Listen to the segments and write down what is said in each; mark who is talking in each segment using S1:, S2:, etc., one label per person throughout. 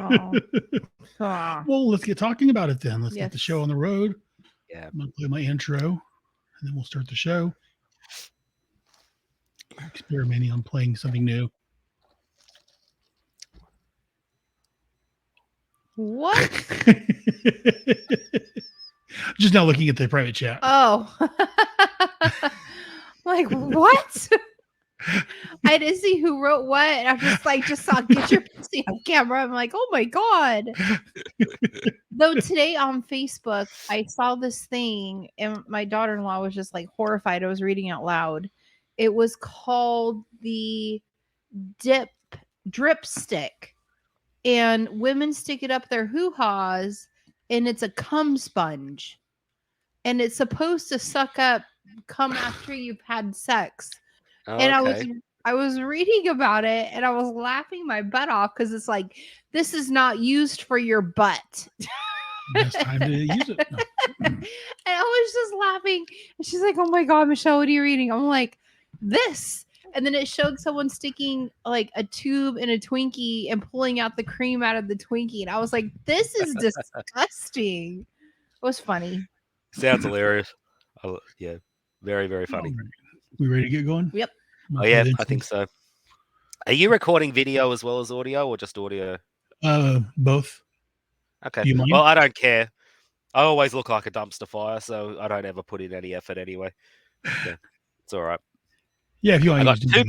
S1: Oh. Ah.
S2: Well, let's get talking about it then. Let's get the show on the road.
S3: Yeah.
S2: I'm going to play my intro, and then we'll start the show. Experimenting on playing something new.
S1: What?
S2: Just now looking at the private chat.
S1: Oh. Like, what? I didn't see who wrote what. And I'm just saw get your pussy on camera. I'm like, oh my God. Though today on Facebook, I saw this thing and my daughter-in-law was just like horrified. I was reading out loud. It was called the drip stick. And women stick it up their hoo-has and it's a cum sponge. And it's supposed to suck up cum after you've had sex.
S3: Oh,
S1: And
S3: okay.
S1: I was reading about it and I was laughing my butt off because it's like, this is not used for your butt.
S2: Best time to use it. No.
S1: And I was just laughing. And she's like, oh my God, Michelle, what are you reading? I'm like, this. And then it showed someone sticking like a tube in a Twinkie and pulling out the cream out of the Twinkie. And I was like, this is disgusting. It was funny.
S3: Sounds hilarious. Yeah, very, very funny.
S2: All right. We ready to get going?
S1: Yep.
S3: Oh, yeah, I think so. Are you recording video as well as audio or just audio?
S2: Both.
S3: Okay.
S2: Do you mind?
S3: Well, I don't care. I always look like a dumpster fire, so I don't ever put in any effort anyway. Yeah, it's all right.
S2: Yeah, if you want
S3: I got
S2: to
S3: two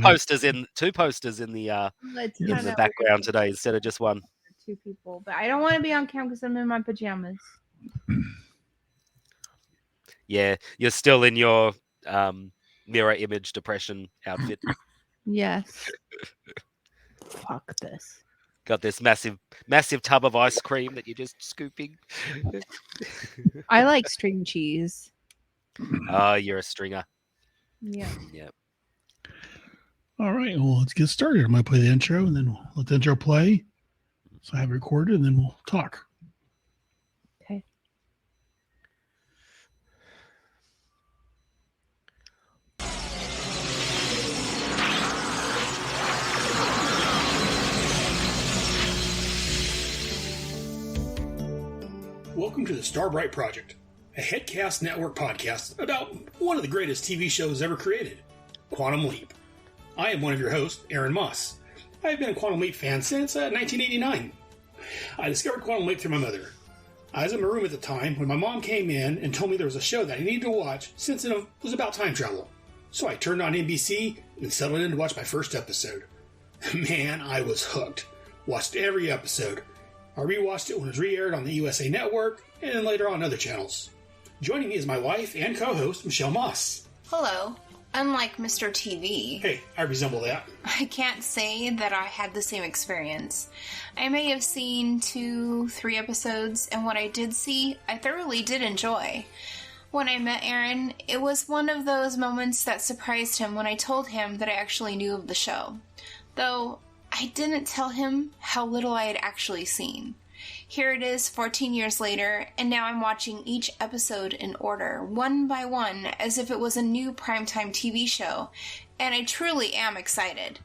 S3: posters in the
S1: Let's
S3: background today instead of just one.
S1: Two people, but I don't want to be on cam because I'm in my pajamas.
S3: Yeah, you're still in your mirror image depression outfit.
S1: Yes. Fuck this.
S3: Got this massive tub of ice cream that you're just scooping.
S1: I like string cheese.
S3: Oh, you're a stringer.
S1: Yeah.
S3: Yeah.
S2: All right, well, let's get started. I'm going to play the intro, and then we'll let the intro play. So I have it recorded, and then we'll talk.
S1: Okay.
S2: Welcome to the Starbright Project, a Headcast Network podcast about one of the greatest TV shows ever created, Quantum Leap. I am one of your hosts, Aaron Moss. I've been a Quantum Leap fan since 1989. I discovered Quantum Leap through my mother. I was in my room at the time when my mom came in and told me there was a show that I needed to watch since it was about time travel. So I turned on NBC and settled in to watch my first episode. Man, I was hooked. Watched every episode. I rewatched it when it was re-aired on the USA Network and then later on other channels. Joining me is my wife and co-host, Michelle Moss.
S4: Hello. Unlike Mr. TV,
S2: Hey, I resemble that.
S4: I can't say that I had the same experience. I may have seen 2-3 episodes, and what I did see, I thoroughly did enjoy. When I met Aaron, it was one of those moments that surprised him when I told him that I actually knew of the show. Though, I didn't tell him how little I had actually seen. Here it is 14 years later, and now I'm watching each episode in order, one by one, as if it was a new primetime TV show, and I truly am excited.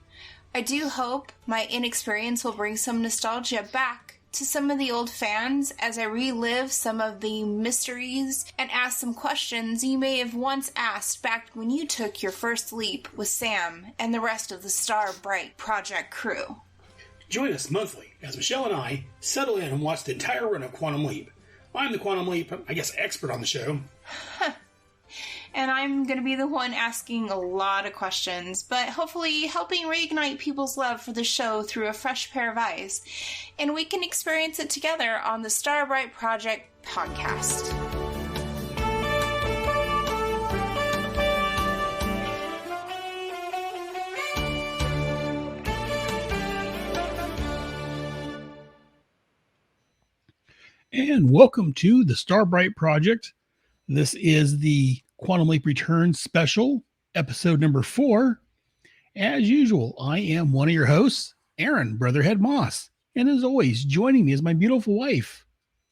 S4: I do hope my inexperience will bring some nostalgia back to some of the old fans as I relive some of the mysteries and ask some questions you may have once asked back when you took your first leap with Sam and the rest of the Starbright Project crew.
S2: Join us monthly as Michelle and I settle in and watch the entire run of Quantum Leap. I'm the Quantum Leap, expert on the show.
S4: And I'm going to be the one asking a lot of questions, but hopefully helping reignite people's love for the show through a fresh pair of eyes. And we can experience it together on the Starbright Project podcast.
S2: And welcome to the Starbright Project. This is the Quantum Leap Return special, episode number 4. As usual, I am one of your hosts, Aaron, Brotherhead Moss. And as always, joining me is my beautiful wife,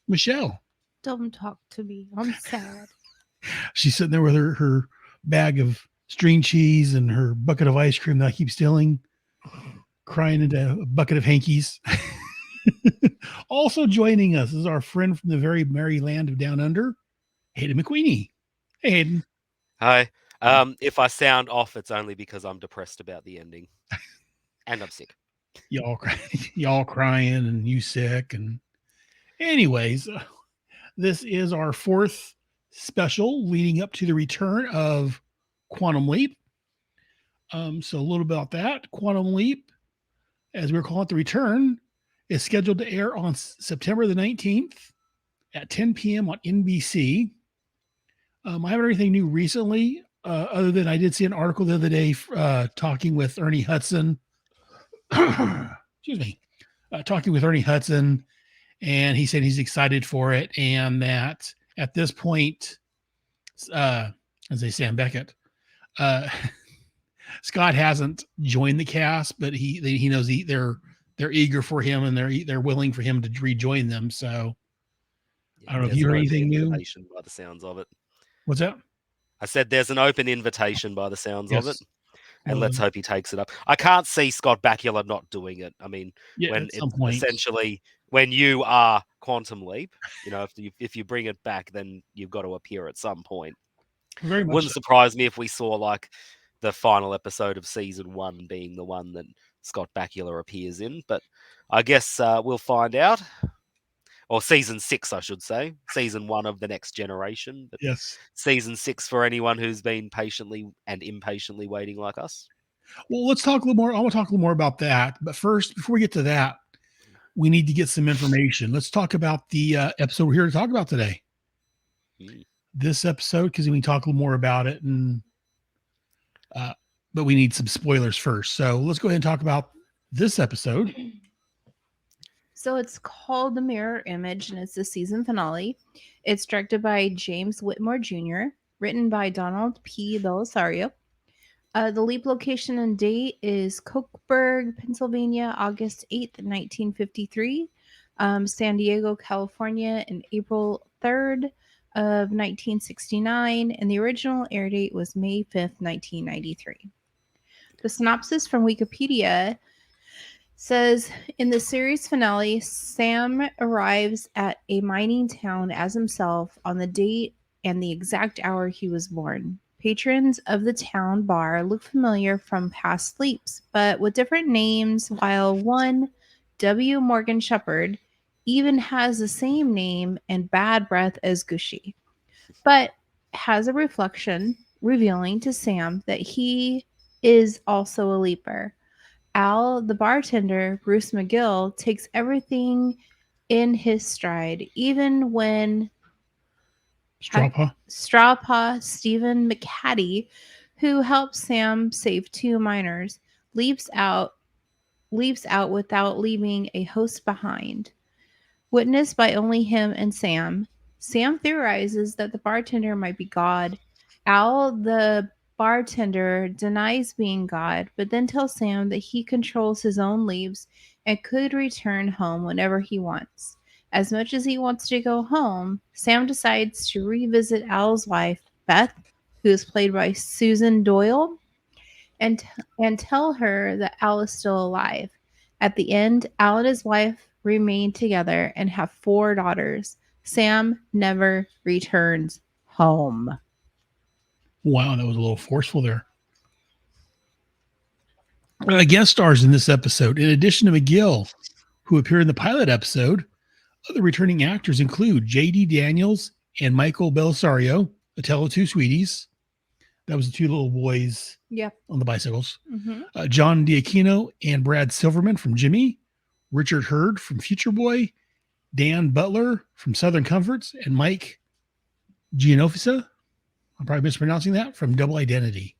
S2: Michelle.
S1: Don't talk to me. I'm sad.
S2: She's sitting there with her bag of string cheese and her bucket of ice cream that I keep stealing, crying into a bucket of hankies. Also joining us is our friend from the very merry land of Down Under, Hayden McQueenie. Hey, Hayden.
S3: Hi. If I sound off, it's only because I'm depressed about the ending, and I'm sick.
S2: Y'all crying and you sick. And anyways, this is our fourth special leading up to the return of Quantum Leap. So a little about that. Quantum Leap, as we're calling it, the return, is scheduled to air on September the 19th at 10 p.m. on NBC. I haven't heard anything new recently, other than I did see an article the other day talking with Ernie Hudson. Excuse me. Talking with Ernie Hudson, and he said he's excited for it, and that at this point, as they say on Beckett, Scott hasn't joined the cast, but he knows they're eager for him and they're willing for him to rejoin them. So I don't know if
S3: There's
S2: you
S3: an
S2: heard
S3: open
S2: anything new.
S3: invitation by the sounds of it.
S2: What's that?
S3: I said there's an open invitation by the sounds of it,
S2: Yes.
S3: and
S2: Well,
S3: let's hope he takes it up. I can't see Scott Bakula not doing it. I mean,
S2: yeah,
S3: when
S2: at some
S3: it's
S2: point.
S3: essentially when you are Quantum Leap, if you bring it back, then you've got to appear at some point.
S2: Very much
S3: Wouldn't
S2: so.
S3: surprise me if we saw like the final episode of season 1 being the one that Scott Bakula appears in, but I guess we'll find out. Or season 6, I should say. Season 1 of the next generation. But
S2: Yes.
S3: season 6 for anyone who's been patiently and impatiently waiting like us.
S2: Well, let's talk a little more. I want to talk a little more about that. But first, before we get to that, we need to get some information. Let's talk about the episode we're here to talk about today. This episode, because we can talk a little more about it, and but we need some spoilers first. So let's go ahead and talk about this episode.
S1: So it's called The Mirror Image, and it's the season finale. It's directed by James Whitmore Jr., written by Donald P. Belisario. The leap location and date is Cokeburg, Pennsylvania, August 8th, 1953. San Diego, California, in April 3rd of 1969. And the original air date was May 5th, 1993. The synopsis from Wikipedia says, in the series finale, Sam arrives at a mining town as himself on the date and the exact hour he was born. Patrons of the town bar look familiar from past sleeps, but with different names, while one, W. Morgan Shepherd, even has the same name and bad breath as Gushy, but has a reflection revealing to Sam that he is also a leaper. Al, the bartender, Bruce McGill, takes everything in his stride, even when Straw Paw Stephen McCaddy, who helps Sam save two miners, leaps out without leaving a host behind. Witnessed by only him and Sam, Sam theorizes that the bartender might be God. Al, the bartender, denies being God, but then tells Sam that he controls his own leaves and could return home whenever he wants. As much as he wants to go home, Sam decides to revisit Al's wife, Beth, who is played by Susan Doyle, and tell her that Al is still alive. At the end, Al and his wife remain together and have 4 daughters. Sam never returns home.
S2: Wow, that was a little forceful there. Guest stars in this episode, in addition to McGill, who appeared in the pilot episode, other returning actors include J.D. Daniels and Michael Belisario, the Tell Two Sweeties. That was the 2 little boys on the bicycles.
S1: Mm-hmm.
S2: John D'Aquino and Brad Silverman from Jimmy, Richard Hurd from Future Boy, Dan Butler from Southern Comforts, and Mike Gianofisa, I'm probably mispronouncing that, from Double Identity.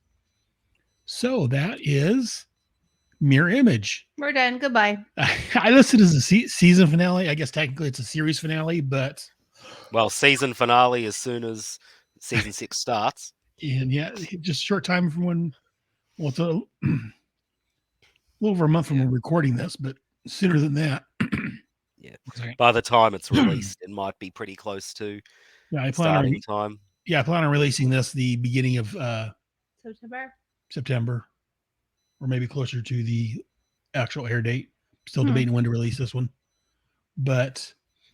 S2: So that is Mirror Image.
S1: We're done. Goodbye.
S2: I listed it as a season finale. I guess technically it's a series finale, but...
S3: Well, season finale as soon as season 6 starts.
S2: And yeah, just a short time from when... Well, it's a little over a month from when we're recording this, but sooner than that.
S3: Yeah. By the time it's released, it might be pretty close to starting time.
S2: Yeah, I plan on releasing this the beginning of September, or maybe closer to the actual air date. Still debating when to release this one. But,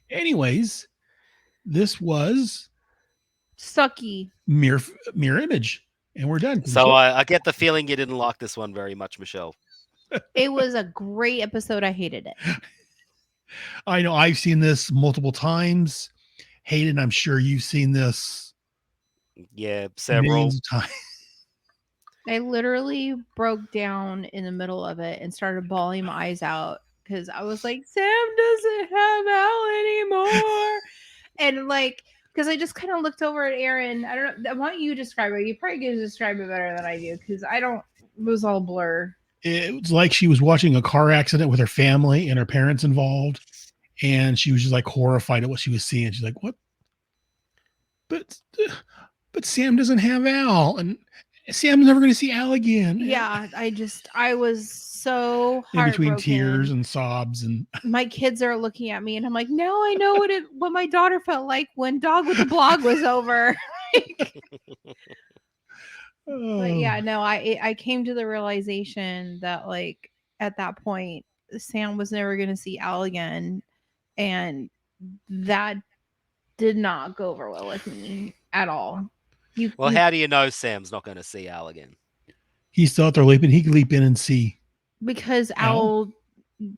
S2: anyways, this was
S1: Sucky.
S2: mirror image, and we're done.
S3: So I get the feeling you didn't like this one very much, Michelle.
S1: It was a great episode. I hated it.
S2: I know I've seen this multiple times. Hayden, I'm sure you've seen this
S3: Yeah, several.
S2: millions of times.
S1: I literally broke down in the middle of it and started bawling my eyes out because I was like, Sam doesn't have Al anymore. And like, because I just kind of looked over at Aaron. I don't know. Why don't you describe it? You probably can describe it better than I do because I don't, it was all blur.
S2: It was like she was watching a car accident with her family and her parents involved. And she was just like horrified at what she was seeing. She's like, what? But Sam doesn't have Al. And Sam's never going to see Al again.
S1: Yeah, I was so
S2: in between
S1: heartbroken.
S2: tears and sobs, and
S1: my kids are looking at me, and I'm like, now I know what my daughter felt like when Dog with the Blog was over. But yeah, no, I came to the realization that like at that point, Sam was never going to see Al again, and that did not go over well with me at all.
S3: Well, how do you know Sam's not going to see Al again?
S2: He's still out there leaping. He could leap in and see.
S1: Because Al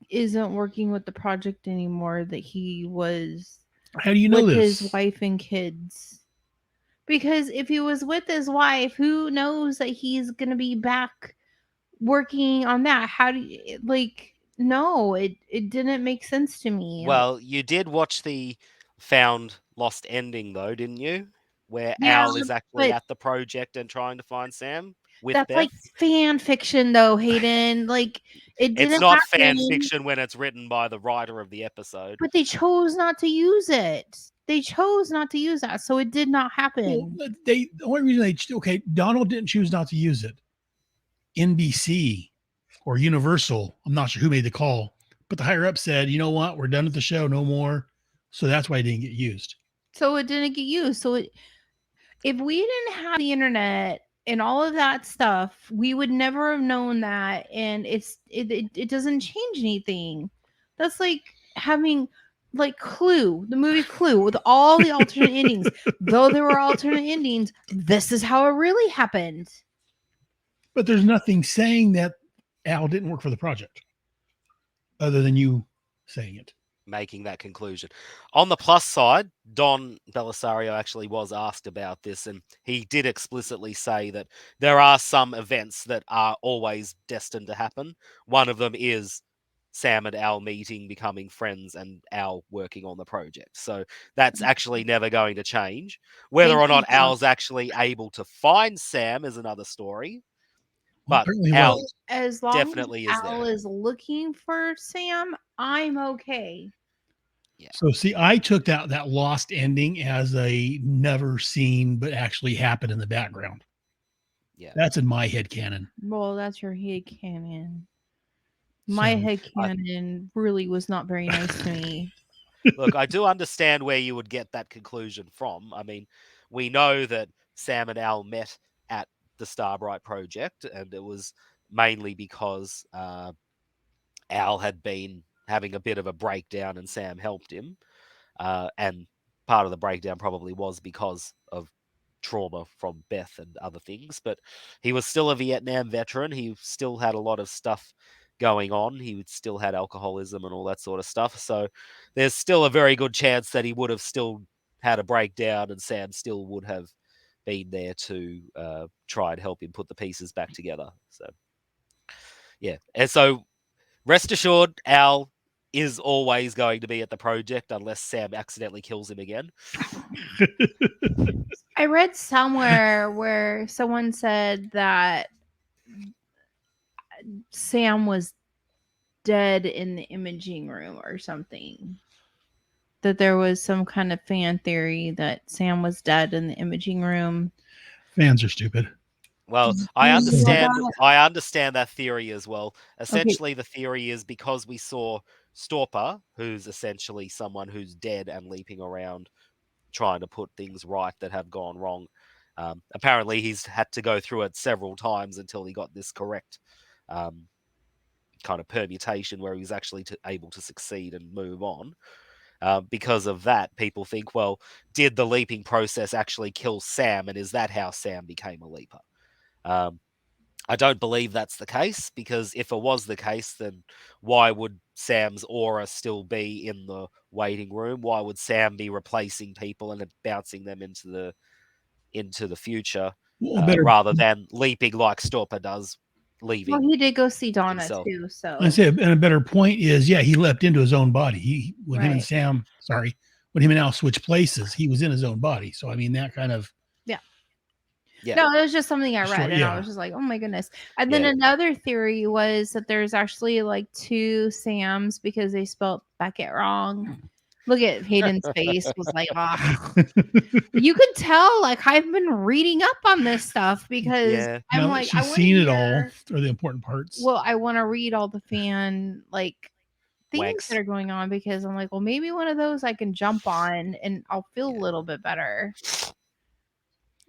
S1: isn't working with the project anymore that he was.
S2: How do you know
S1: with
S2: this?
S1: His wife and kids. Because if he was with his wife, who knows that he's going to be back working on that? How do you, like, no, it didn't make sense to me.
S3: Well, you did watch the found lost ending though, didn't you? Where Al is actually at the project and trying to find Sam with
S1: that's
S3: Beth.
S1: like fan fiction though, Hayden. Like it didn't
S3: It's not
S1: happen.
S3: fan fiction when it's written by the writer of the episode.
S1: But they chose not to use it. They chose not to use that, so it did not happen.
S2: Well, the only reason Donald didn't choose not to use it. NBC or Universal, I'm not sure who made the call, but the higher up said, you know what, we're done with the show, no more. So that's why it didn't get used.
S1: So it didn't get used. So if we didn't have the internet and all of that stuff, we would never have known that. And it doesn't change anything. That's like having like Clue, the movie Clue, with all the alternate endings. Though there were alternate endings, this is how it really happened.
S2: But there's nothing saying that Al didn't work for the project other than you saying it.
S3: Making that conclusion. On the plus side, Don Belisario actually was asked about this, and he did explicitly say that there are some events that are always destined to happen. One of them is Sam and Al meeting, becoming friends, and Al working on the project. So that's actually never going to change. Whether or not Al's actually able to find Sam is another story. But Al
S1: as long
S3: definitely
S1: as
S3: is
S1: Al
S3: there.
S1: is looking for Sam, I'm okay.
S2: Yeah. So see, I took that lost ending as a never seen but actually happened in the background.
S3: Yeah.
S2: That's in my head canon.
S1: Well, that's your head canon. My head canon really was not very nice to me.
S3: Look, I do understand where you would get that conclusion from. I mean, we know that Sam and Al met at the Starbright Project, and it was mainly because Al had been having a bit of a breakdown and Sam helped him. And part of the breakdown probably was because of trauma from Beth and other things, but he was still a Vietnam veteran. He still had a lot of stuff going on. He still had alcoholism and all that sort of stuff. So there's still a very good chance that he would have still had a breakdown and Sam still would have been there to try and help him put the pieces back together. So, yeah. And so rest assured, Al is always going to be at the project unless Sam accidentally kills him again.
S1: I read somewhere where someone said that Sam was dead in the imaging room or something. That there was some kind of fan theory that Sam was dead in the imaging room.
S2: Fans are stupid.
S3: Well, I understand that theory as well. Essentially, the theory is because we saw Storper, who's essentially someone who's dead and leaping around trying to put things right that have gone wrong. Apparently, he's had to go through it several times until he got this correct. kind of permutation where he was actually able to succeed and move on. Because of that, people think, well, did the leaping process actually kill Sam, and is that how Sam became a leaper? I don't believe that's the case, because if it was the case, then why would Sam's aura still be in the waiting room? Why would Sam be replacing people and bouncing them into the future,
S5: Well, better.
S3: rather than leaping like Storper does,
S1: Well,
S3: leaving
S1: he did go see Donna
S3: himself?
S1: too, so
S5: I say, and a better point is, yeah, he leapt into his own body. When him and
S1: Right.
S5: Sam, when him and Al switched places, he was in his own body. So I mean, that kind of
S3: Yeah.
S1: no, it was just something I
S5: Sure,
S1: read, and I
S5: yeah.
S1: was just like, oh my goodness. And then
S3: Yeah.
S1: another theory was that there's actually like two Sams because they spelled Beckett wrong. Look at Hayden's face was like, ah. You could tell, like, I've been reading up on this stuff because
S3: Yeah.
S1: I'm
S5: now that
S1: like, I
S5: she's
S1: want
S5: seen
S1: to
S5: it all,
S1: hear.
S5: or the important parts.
S1: Well, I want to read all the fan like things
S3: Wanks.
S1: that are going on because I'm like, well, maybe one of those I can jump on and I'll feel a little bit better.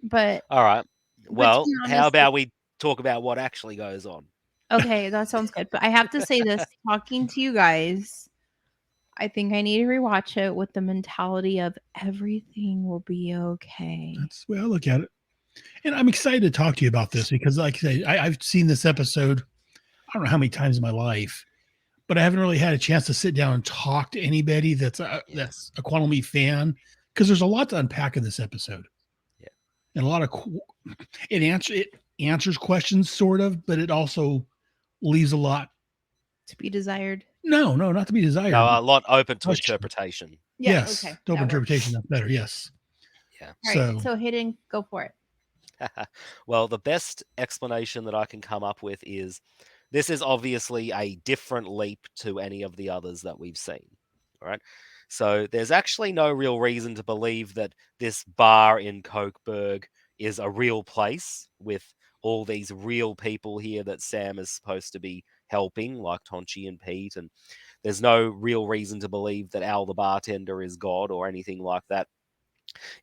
S1: But
S3: All right.
S1: to
S3: Well,
S1: be
S3: how
S1: honest,
S3: about we talk about what actually goes on?
S1: okay, that sounds good. But I have to say this, talking to you guys, I think I need to rewatch it with the mentality of everything will be okay.
S5: That's the way I look at it. And I'm excited to talk to you about this because, like I say, I've seen this episode, I don't know how many times in my life, but I haven't really had a chance to sit down and talk to anybody that's a Quantum Leap fan, because there's a lot to unpack in this episode.
S3: Yeah.
S5: And a lot of it answers questions sort of, but it also leaves a lot.
S1: To be desired.
S5: No, not to be desired.
S3: No, a lot open to
S5: Question.
S3: interpretation.
S1: Yeah,
S5: Yes,
S1: okay.
S5: to open
S1: that works.
S5: interpretation. That's better. Yes.
S3: Yeah.
S1: All right, so Hayden, go for it.
S3: Well, the best explanation that I can come up with is this is obviously a different leap to any of the others that we've seen. All right. So there's actually no real reason to believe that this bar in Kokeberg is a real place with all these real people here that Sam is supposed to be helping, like Tonchi and Pete. And there's no real reason to believe that Al the bartender is God or anything like that.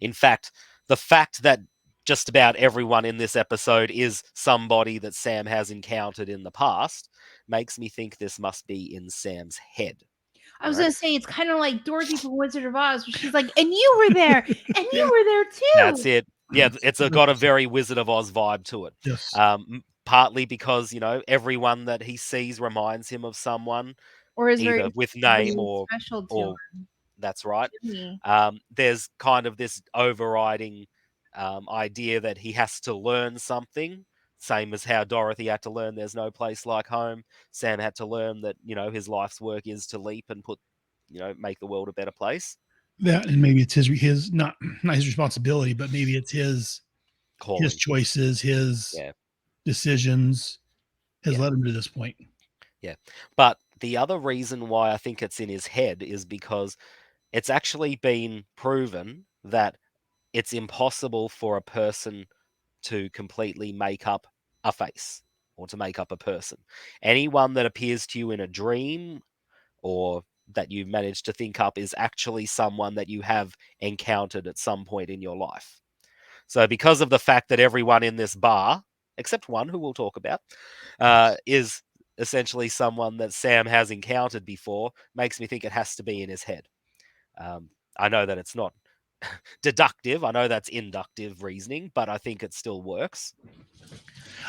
S3: In fact, the fact that just about everyone in this episode is somebody that Sam has encountered in the past makes me think this must be in Sam's head.
S1: I was
S3: Right.
S1: going to say, it's kind of like Dorothy from Wizard of Oz, where she's like, and you were there, and you were there too.
S3: That's it. Yeah, it's got a very Wizard of Oz vibe to it.
S5: Yes.
S3: Partly because, everyone that he sees reminds him of someone,
S1: Or is
S3: either
S1: very,
S3: with name
S1: very
S3: or
S1: special to
S3: or that's right.
S1: me.
S3: There's kind of this overriding idea that he has to learn something, same as how Dorothy had to learn there's no place like home. Sam had to learn that, his life's work is to leap and make the world a better place.
S5: That, and maybe it's his not his responsibility, but maybe it's his
S3: Calling.
S5: his choices, his decisions has led him to this point.
S3: Yeah. But the other reason why I think it's in his head is because it's actually been proven that it's impossible for a person to completely make up a face or to make up a person. Anyone that appears to you in a dream or that you've managed to think up is actually someone that you have encountered at some point in your life. So because of the fact that everyone in this bar, except one who we'll talk about, is essentially someone that Sam has encountered before, makes me think it has to be in his head. I know that it's not deductive. I know that's inductive reasoning, but I think it still works.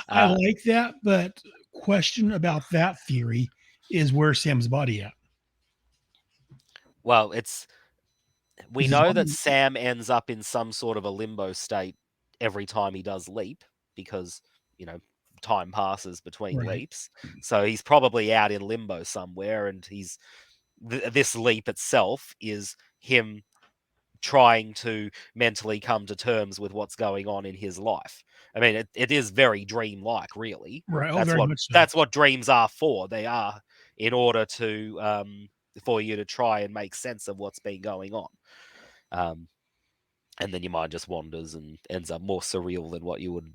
S5: I like that, but question about that theory is where's Sam's body at?
S3: Well, we
S5: Is his
S3: know that
S5: body-
S3: Sam ends up in some sort of a limbo state every time he does leap because, time passes between
S5: Right.
S3: leaps. So he's probably out in limbo somewhere, and this leap itself is him trying to mentally come to terms with what's going on in his life. I mean, it is very dream-like, really.
S5: Right. Oh,
S3: That's
S5: very
S3: what
S5: much so.
S3: that's what dreams are for. They are in order to for you to try and make sense of what's been going on. And then your mind just wanders and ends up more surreal than what you would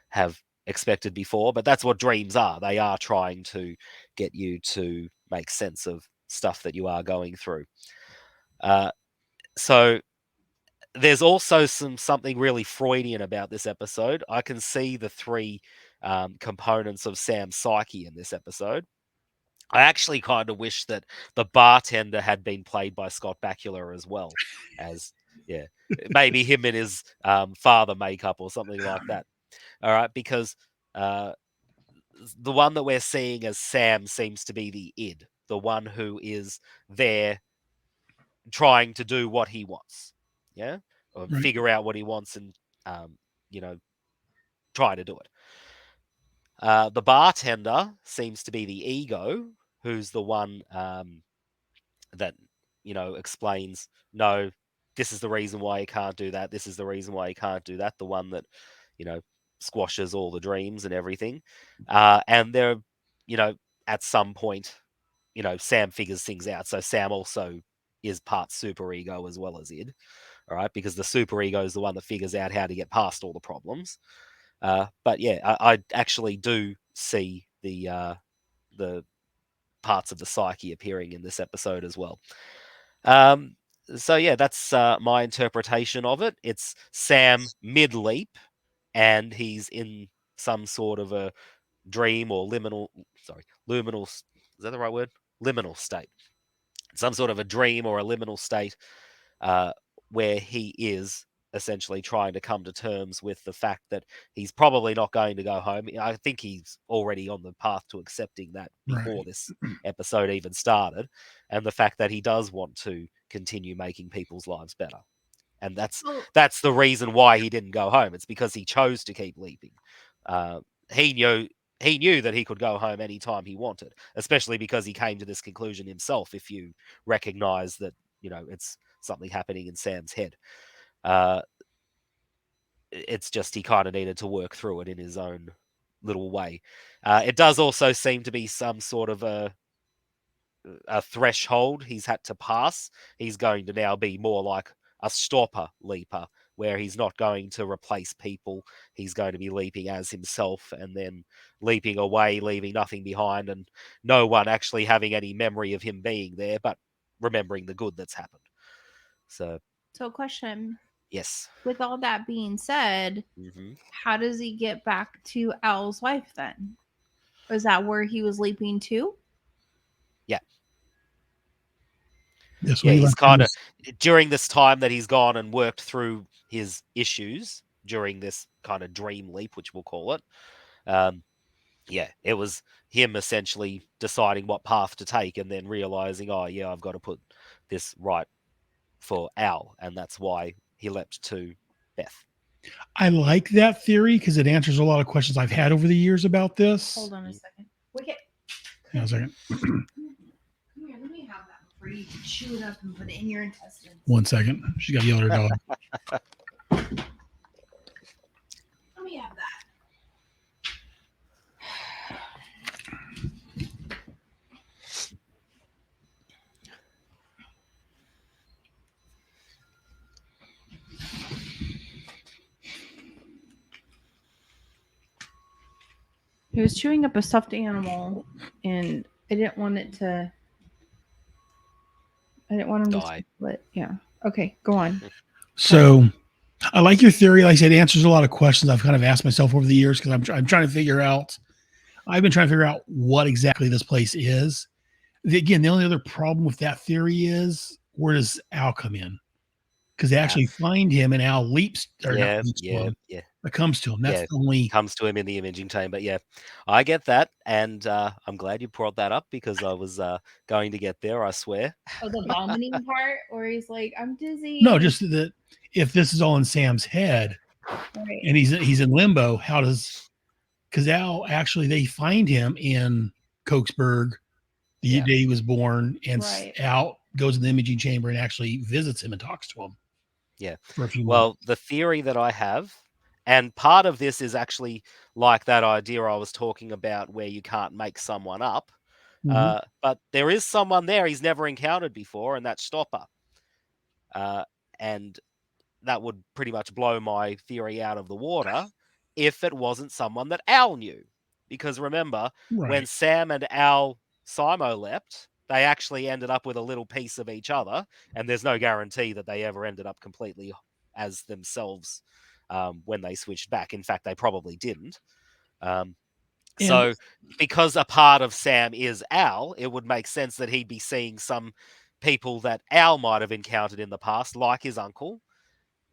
S3: have expected before. But that's what dreams are. They are trying to get you to make sense of stuff that you are going through. So there's also something really Freudian about this episode. I can see the three components of Sam's psyche in this episode. I actually kind of wish that the bartender had been played by Scott Bakula as well, as yeah, maybe him in his father makeup or something like that. All right, because uh, the one that we're seeing as Sam seems to be the id, the one who is there trying to do what he wants, yeah, or
S5: Right.
S3: figure out what he wants and um, you know try to do it. The bartender seems to be the ego, who's the one that explains, no, this is the reason why you can't do that. This is the reason why you can't do that. The one that you know squashes all the dreams and everything. And they're you know at some point Sam figures things out. So Sam also is part super ego as well as id. All right, because the super ego is the one that figures out how to get past all the problems. But yeah, I actually do see the parts of the psyche appearing in this episode as well. Um, so yeah, that's my interpretation of it. It's Sam mid leap, and he's in some sort of a dream or luminal. Is that the right word? Liminal state. Some sort of a dream or a liminal state uh, where he is essentially trying to come to terms with the fact that he's probably not going to go home. I think he's already on the path to accepting that before
S5: Right.
S3: this episode even started, and the fact that he does want to continue making people's lives better. And
S1: So
S3: that's the reason why he didn't go home. It's because he chose to keep leaping. Uh, he knew that he could go home anytime he wanted, especially because he came to this conclusion himself. If you recognize that, it's something happening in Sam's head. Uh, it's just he kind of needed to work through it in his own little way. It does also seem to be some sort of a threshold he's had to pass. He's going to now be more like a stopper leaper, where he's not going to replace people. He's going to be leaping as himself and then leaping away, leaving nothing behind, and no one actually having any memory of him being there, but remembering the good that's happened. So,
S1: so question.
S3: yes.
S1: With all that being said,
S3: hmm
S1: how does he get back to Al's wife then? Was that where he was leaping to?
S3: Yeah.
S5: That's
S3: Yeah,
S5: what he
S3: he's
S5: left
S3: kind of,
S5: us.
S3: during this time that he's gone and worked through his issues during this kind of dream leap, which we'll call it. Um, yeah, it was him essentially deciding what path to take and then realizing, oh, yeah, I've got to put this right for Al. And that's why he leapt to Beth.
S5: I like that theory because it answers a lot of questions I've had over the years about this.
S1: Hold on a second. Wicket,
S5: Hang on a second.
S1: come here. Let me have that before you chew it up and put it in your intestines.
S5: 1 second. She's got to yell at her dog.
S1: Let me have that. He was chewing up a stuffed animal, and I didn't want it to. I didn't want him
S3: Die.
S1: to split. Yeah. Okay, go on.
S5: So I like your theory. Like I said, it answers a lot of questions I've kind of asked myself over the years because I'm trying to figure out. I've been trying to figure out what exactly this place is. Again, the only other problem with that theory is where does Al come in? Because they actually find him and Al leaps or not
S3: Yeah,
S5: leaps to
S3: yeah,
S5: him,
S3: yeah.
S5: but comes to him. That's
S3: Yeah,
S5: the only.
S3: comes to him in the imaging chamber. Yeah, I get that. And I'm glad you brought that up because I was going to get there, I swear.
S1: Oh, the vomiting part where he's like, "I'm dizzy."
S5: No, just that if this is all in Sam's head
S1: Right.
S5: and he's in limbo, how does because Al actually they find him in Cokesburg the
S3: Yeah.
S5: day he was born, and
S1: Right.
S5: Al goes in the imaging chamber and actually visits him and talks to him.
S3: Yeah.
S5: For a few
S3: Well,
S5: moments.
S3: the theory that I have, and part of this is actually like that idea I was talking about where you can't make someone up.
S5: Mhm.
S3: But there is someone there he's never encountered before, and that's Stopper. And that would pretty much blow my theory out of the water if it wasn't someone that Al knew. Because remember, when
S5: Right.
S3: Sam and Al Simo leapt, they actually ended up with a little piece of each other, and there's no guarantee that they ever ended up completely as themselves when they switched back. In fact, they probably didn't. Um,
S5: And
S3: So, because a part of Sam is Al, it would make sense that he'd be seeing some people that Al might have encountered in the past, like his uncle.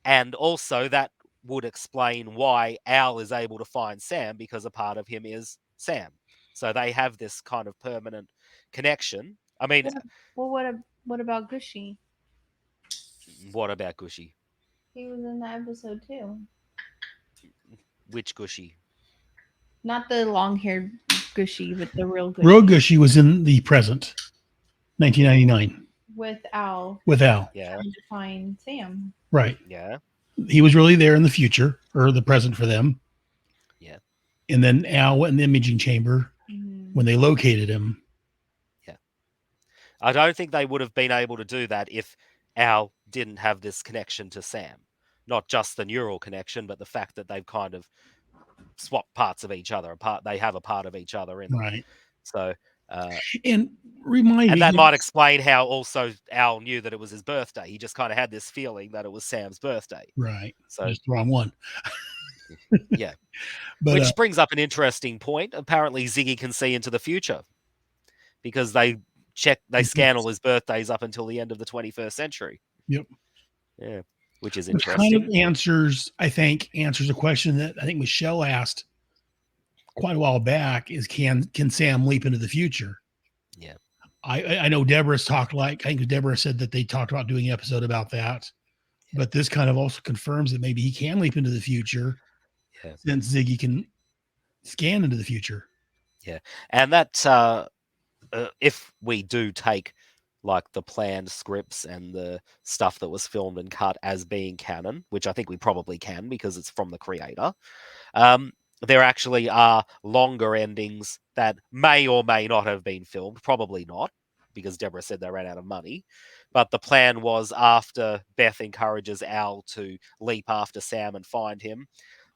S3: And also, that would explain why Al is able to find Sam because a part of him is Sam. So, they have this kind of permanent connection. I mean,
S1: Well, what about Gushy?
S3: what about Gushy?
S1: He was in that episode too.
S3: Which Gushy?
S1: Not the long-haired Gushy, but the real Gushy.
S5: Real Gushy was in the present, 1999,
S1: With Al
S5: with Al.
S3: Yeah,
S1: trying to find Sam.
S5: Right.
S3: yeah,
S5: He was really there in the future or the present for them.
S3: yeah,
S5: And then Al went in the imaging chamber
S1: Mhm.
S5: when they located him.
S3: yeah. I don't think they would have been able to do that if Al didn't have this connection to Sam. Not just the neural connection, but the fact that they've kind of swapped parts of each other. They have a part of each other in them.
S5: Right.
S3: So, uh,
S5: And remind
S3: and
S5: me,
S3: that might explain how also Al knew that it was his birthday. He just kind of had this feeling that it was Sam's birthday.
S5: right.
S3: So,
S5: Just the wrong one.
S3: yeah.
S5: But
S3: Which brings up an interesting point. Apparently, Ziggy can see into the future because they scan all his birthdays up until the end of the 21st century.
S5: Yep.
S3: Yeah, which is
S5: which kind
S3: interesting.
S5: of answers a question that I think Michelle asked quite a while back: is can Sam leap into the future?
S3: Yeah.
S5: I know Deborah's talked I think Deborah said that they talked about doing an episode about that, but this kind of also confirms that maybe he can leap into the future,
S3: Yeah.
S5: since Ziggy can scan into the future.
S3: Yeah, and that if we do take like the planned scripts and the stuff that was filmed and cut as being canon, which I think we probably can because it's from the creator, there actually are longer endings that may or may not have been filmed. Probably not, because Deborah said they ran out of money. But the plan was after Beth encourages Al to leap after Sam and find him,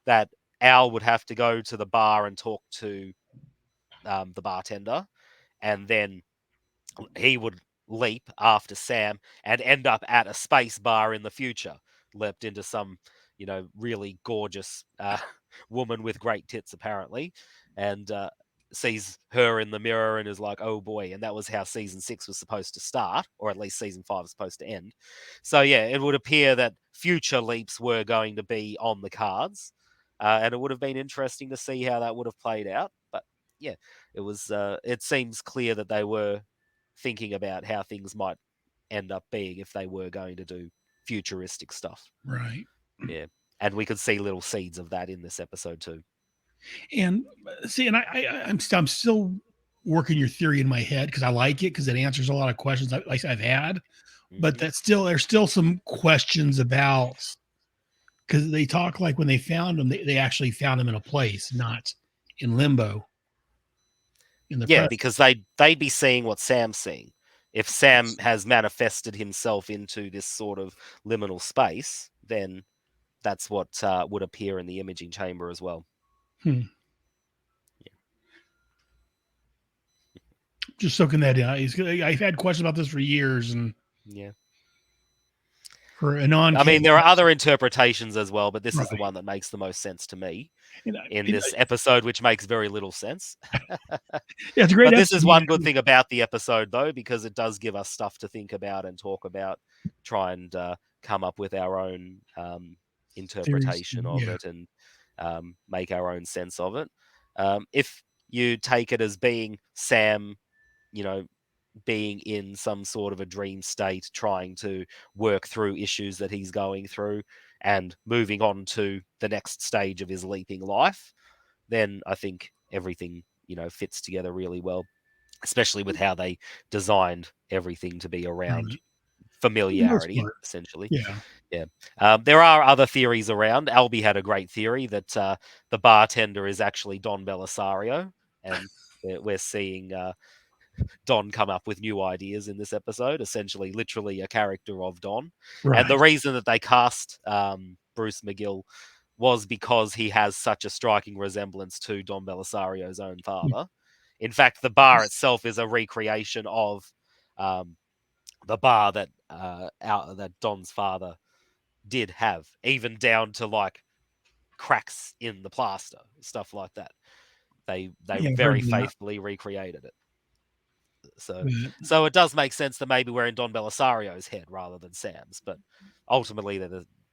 S3: that Al would have to go to the bar and talk to the bartender, and then he would leap after Sam and end up at a space bar in the future, leapt into some, really gorgeous woman with great tits, apparently, and sees her in the mirror and is like, oh boy. And that was how season 6 was supposed to start, or at least season 5 was supposed to end. So, yeah, it would appear that future leaps were going to be on the cards. And it would have been interesting to see how that would have played out. But yeah, it was. It seems clear that they were thinking about how things might end up being if they were going to do futuristic stuff.
S5: Right.
S3: Yeah, and we could see little seeds of that in this episode too.
S5: And see, and I'm still working your theory in my head because I like it because it answers a lot of questions I've had. But
S3: Mhm.
S5: there's still some questions about, because they talk like when they found him, they actually found him in a place, not in limbo. In the
S3: Yeah,
S5: present.
S3: because they'd be seeing what Sam's seeing. If Sam has manifested himself into this sort of liminal space, then that's what would appear in the imaging chamber as well.
S5: Just soaking that in. I've had questions about this for years, and
S3: Yeah.
S5: for a non,
S3: I mean, there are other interpretations as well, but this is the
S5: right.
S3: one that makes the most sense to me
S5: And
S3: in this episode, which makes very little sense.
S5: yeah, it's a great
S3: But this
S5: episode.
S3: is one good thing about the episode, though, because it does give us stuff to think about and talk about, try and come up with our own
S5: Theories.
S3: interpretation of
S5: Yeah.
S3: it and make our own sense of it. If you take it as being Sam, being in some sort of a dream state, trying to work through issues that he's going through and moving on to the next stage of his leaping life, then I think everything, fits together really well, especially with how they designed everything to be around
S5: Right. For the most
S3: familiarity,
S5: part.
S3: essentially.
S5: Yeah.
S3: Yeah. There are other theories around. Albie had a great theory that the bartender is actually Don Belisario, and we're seeing Don come up with new ideas in this episode, essentially, literally a character of Don. And the
S5: Right.
S3: reason that they cast Bruce McGill was because he has such a striking resemblance to Don Belisario's own father. In fact, the bar itself is a recreation of um, the bar that that Don's father did have, even down to like cracks in the plaster, stuff like that. They
S5: Yeah, I've
S3: very
S5: heard that.
S3: faithfully recreated it. So
S5: But-
S3: so it does make sense that maybe we're in Don Belisario's head rather than Sam's, but ultimately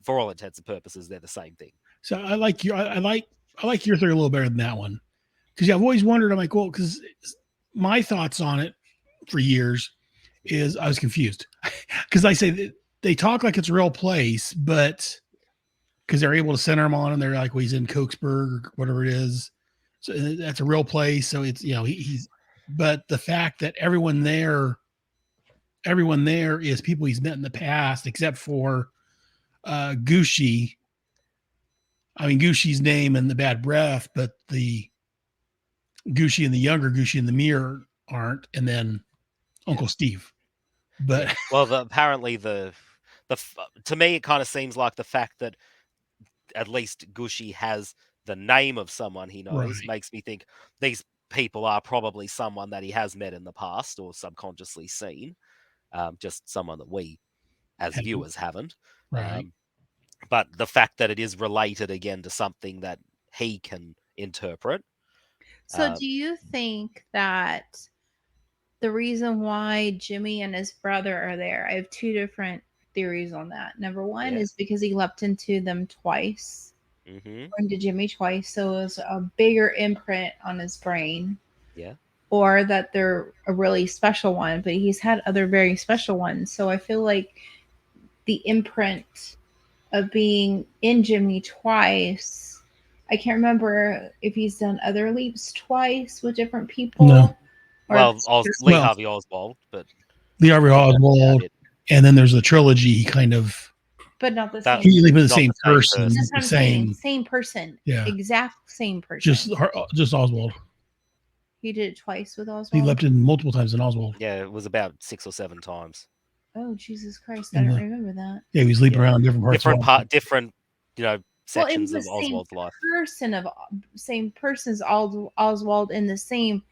S3: for all intents and purposes they're the same thing.
S5: So I like your theory a little better than that one, because I've always wondered. I'm like, well, because my thoughts on it for years is I was confused because I say they talk like it's a real place, but because they're able to center him on and they're like, well, he's in Cokesburg or whatever it is, so that's a real place. So it's he's, but the fact that everyone there is people he's met in the past, except for Gucci. I mean, Gucci's name and the bad breath, but the Gucci and the younger Gucci in the mirror aren't, and then Uncle Steve. But
S3: Well, apparently to me it kind of seems like the fact that at least Gucci has the name of someone he knows
S5: right,
S3: makes me think these people are probably someone that he has met in the past or subconsciously seen, just someone that we as viewers haven't.
S5: right.
S3: But the fact that it is related again to something that he can interpret.
S1: So, do you think that the reason why Jimmy and his brother are there? I have two different theories on that. Number one is because he leapt into them twice, into Jimmy twice, so it was a bigger imprint on his brain.
S3: Yeah.
S1: Or that they're a really special one, but he's had other very special ones. So I feel like the imprint of being in Jimmy twice. I can't remember if he's done other leaps twice with different people.
S5: No.
S3: Well, Lee Harvey Oswald, but
S5: Lee Harvey Oswald, and then there's the trilogy. He kind of,
S1: but not the same.
S5: He lived with the same person,
S1: That's what I'm saying. Same person.
S5: Yeah.
S1: Exact same person.
S5: Just Oswald.
S1: He did it twice with Oswald.
S5: He leapt in multiple times in Oswald.
S3: Yeah, it was about 6 or 7 times.
S1: Oh, Jesus Christ! I don't remember that.
S5: Yeah, he was leaping around different parts.
S3: Different, sections of Oswald's life.
S1: Same person as Oswald in the same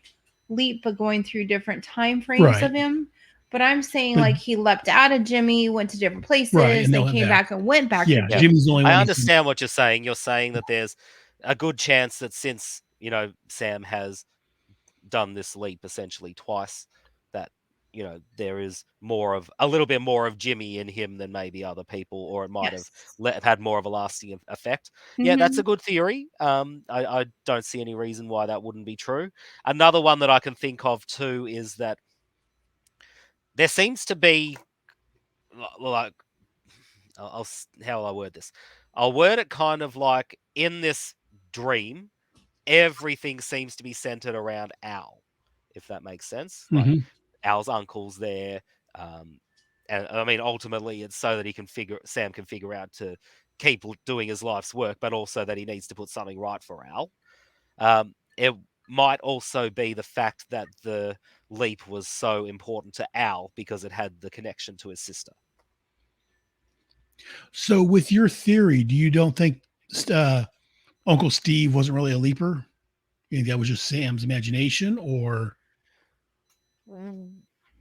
S1: leap, but going through different time frames of him. But I'm saying like he leapt out of Jimmy, went to different places, and then came back and went back.
S5: Yeah, Jimmy's the only one.
S3: I understand what you're saying. You're saying that there's a good chance that since Sam has done this leap essentially twice, that there is a little bit more of Jimmy in him than maybe other people, or it might have had more of a lasting effect. Yeah, that's a good theory. I don't see any reason why that wouldn't be true. Another one that I can think of too is that there seems to be like, how will I word this? I'll word it kind of like in this dream, everything seems to be centered around Al, if that makes sense. Like Al's uncle's there, and I mean ultimately it's so that Sam can figure out to keep doing his life's work, but also that he needs to put something right for Al. It might also be the fact that the leap was so important to Al because it had the connection to his sister.
S5: So, with your theory, you don't think Uncle Steve wasn't really a leaper? You think that was just Sam's imagination, or?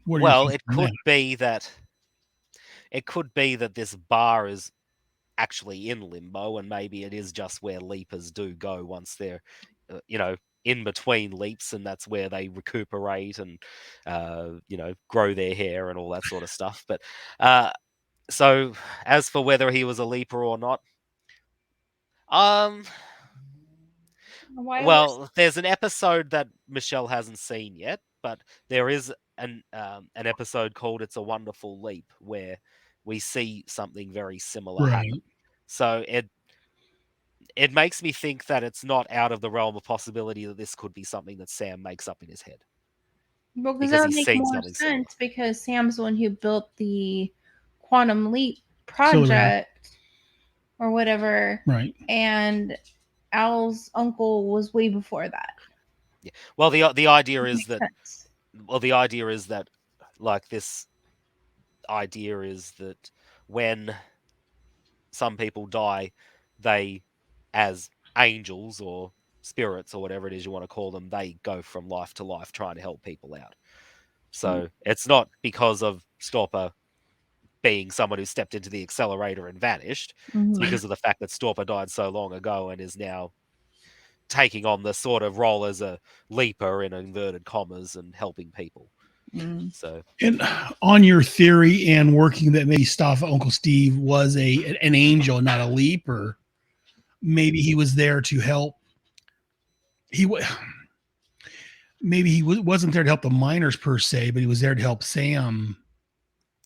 S3: Well, it could be that this bar is actually in limbo, and maybe it is just where leapers do go once they're, in between leaps, and that's where they recuperate and, grow their hair and all that sort of stuff. But so, as for whether he was a leaper or not, well, there's an episode that Michelle hasn't seen yet, but there is an episode called "It's a Wonderful Leap" where we see something very similar happen. So it makes me think that it's not out of the realm of possibility that this could be something that Sam makes up in his head.
S1: Well, because that would make more sense because Sam's the one who built the Quantum Leap project or whatever.
S5: Right.
S1: And Al's uncle was way before that.
S3: Yeah. Well, the idea is that sense. Well, the idea is that this idea is that when some people die, they, as angels or spirits or whatever it is you want to call them, they go from life to life trying to help people out. So it's not because of Stopper being someone who stepped into the accelerator and vanished. It's because of the fact that Stopper died so long ago and is now taking on the sort of role as a leaper in inverted commas and helping people.
S1: Mm.
S3: So
S5: And on your theory and working that maybe Uncle Steve was an angel, not a leap, or maybe he was there to help. Maybe he wasn't there to help the miners per se, but he was there to help Sam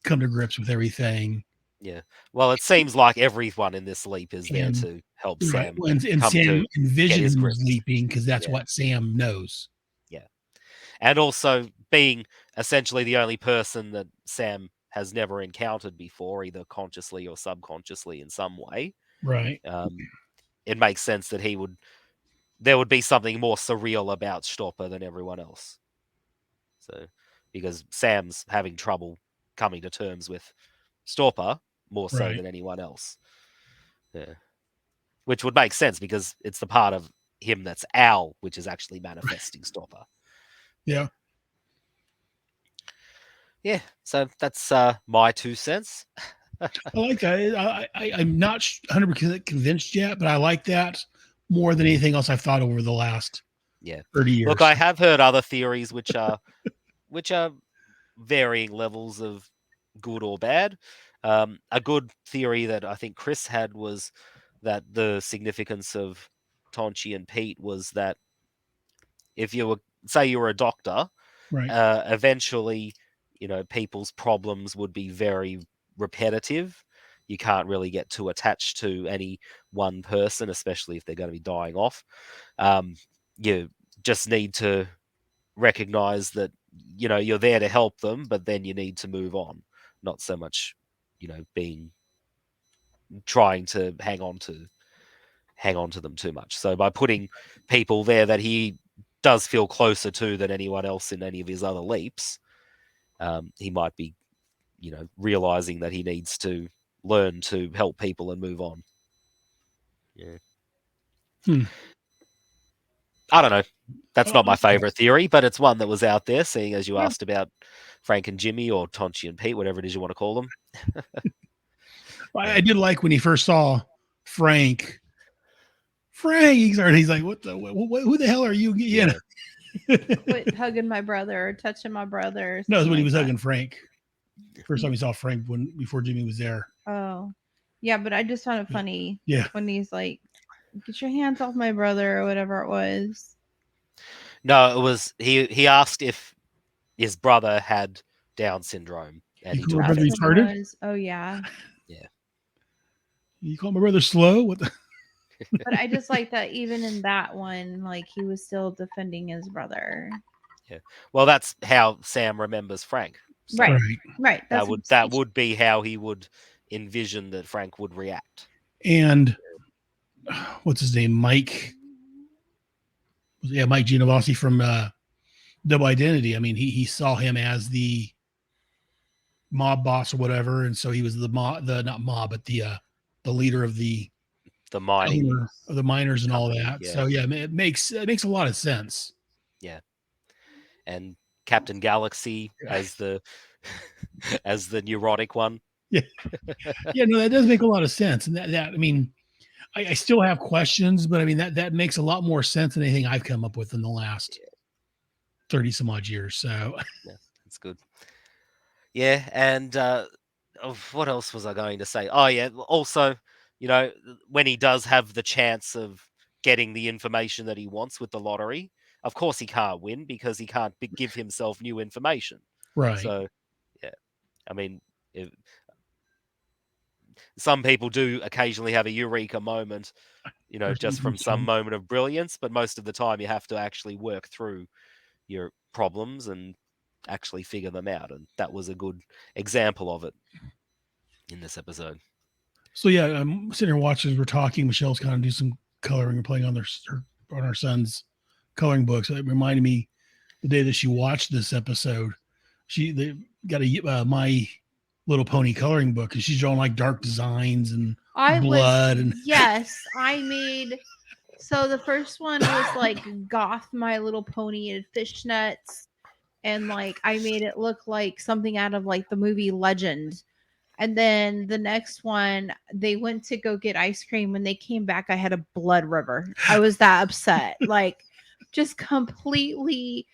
S5: come to grips with everything.
S3: yeah, well, it seems like everyone in this leap is there
S5: And
S3: to help
S5: right,
S3: Sam
S5: and
S3: come
S5: Sam
S3: to get
S5: envisioned
S3: his
S5: him as
S3: grips.
S5: leaping because that's
S3: Yeah.
S5: what Sam knows.
S3: Yeah, and also being essentially the only person that Sam has never encountered before, either consciously or subconsciously in some way.
S5: Right.
S3: It makes sense that there would be something more surreal about Stopper than everyone else. So, because Sam's having trouble coming to terms with Stopper more so
S5: Right.
S3: than anyone else. Yeah. Which would make sense because it's the part of him that's Al, which is actually manifesting Stopper.
S5: Yeah.
S3: Yeah, so that's my 2 cents.
S5: I like that. I'm not 100% convinced yet, but I like that more than anything else I've thought over the last 30 years.
S3: Look, I have heard other theories which are varying levels of good or bad. A good theory that I think Chris had was that the significance of Tonchi and Pete was that if you were, say, you were a doctor,
S5: right.
S3: Eventually, people's problems would be very repetitive. You can't really get too attached to any one person, especially if they're going to be dying off. You just need to recognize that you're there to help them, but then you need to move on, not so much trying to hang on to them too much. So by putting people there that he does feel closer to than anyone else in any of his other leaps, he might be realizing that he needs to learn to help people and move on. I don't know. That's not my favorite theory, but it's one that was out there, seeing as you asked about Frank and Jimmy, or Tonchi and Pete, whatever it is you want to call them.
S5: I did like when he first saw Frank. He's like, "What the? Who the hell are you?"
S1: Quit hugging my brother or touching my brother.
S5: No, it was when he was hugging Frank. First time he saw Frank before Jimmy was there.
S1: Oh, yeah, but I just found it funny.
S5: Yeah,
S1: when he's like, "Get your hands off my brother," or whatever it was.
S3: No, it was he asked if his brother had Down syndrome, and he told him.
S5: Retarded?
S1: Oh yeah.
S3: Yeah.
S5: You call my brother slow? What the?
S1: But I just like that even in that one, like he was still defending his brother.
S3: Yeah. Well, that's how Sam remembers Frank. So
S1: Right.
S3: That would be how he would envision that Frank would react.
S5: And what's his name? Mike. Yeah, Mike Ginovasi from Double Identity. I mean, he saw him as the mob boss or whatever, and so he was the leader of the miners and all that. Yeah. So yeah, it makes a lot of sense.
S3: Yeah. And Captain Galaxy as the neurotic one.
S5: Yeah. Yeah, no, that does make a lot of sense. And that I mean, I still have questions, but I mean that makes a lot more sense than anything I've come up with in the last 30 some odd years. So
S3: yeah, that's good. Yeah, and what else was I going to say? Oh yeah, also, when he does have the chance of getting the information that he wants with the lottery, of course he can't win because he can't give himself new information.
S5: Right.
S3: So, yeah, I mean, some people do occasionally have a eureka moment, just from some moment of brilliance, but most of the time you have to actually work through your problems and actually figure them out. And that was a good example of it in this episode.
S5: So yeah, I'm sitting here watching as we're talking. Michelle's kind of do some coloring and playing on our son's coloring books. It reminded me the day that she watched this episode. They got a My Little Pony coloring book, and she's drawing like dark designs and blood.
S1: Yes, I made. So the first one was like goth My Little Pony and fishnets, and like I made it look like something out of like the movie Legend. And then the next one, they went to go get ice cream. When they came back, I had a blood river. I was that upset. Like, just completely.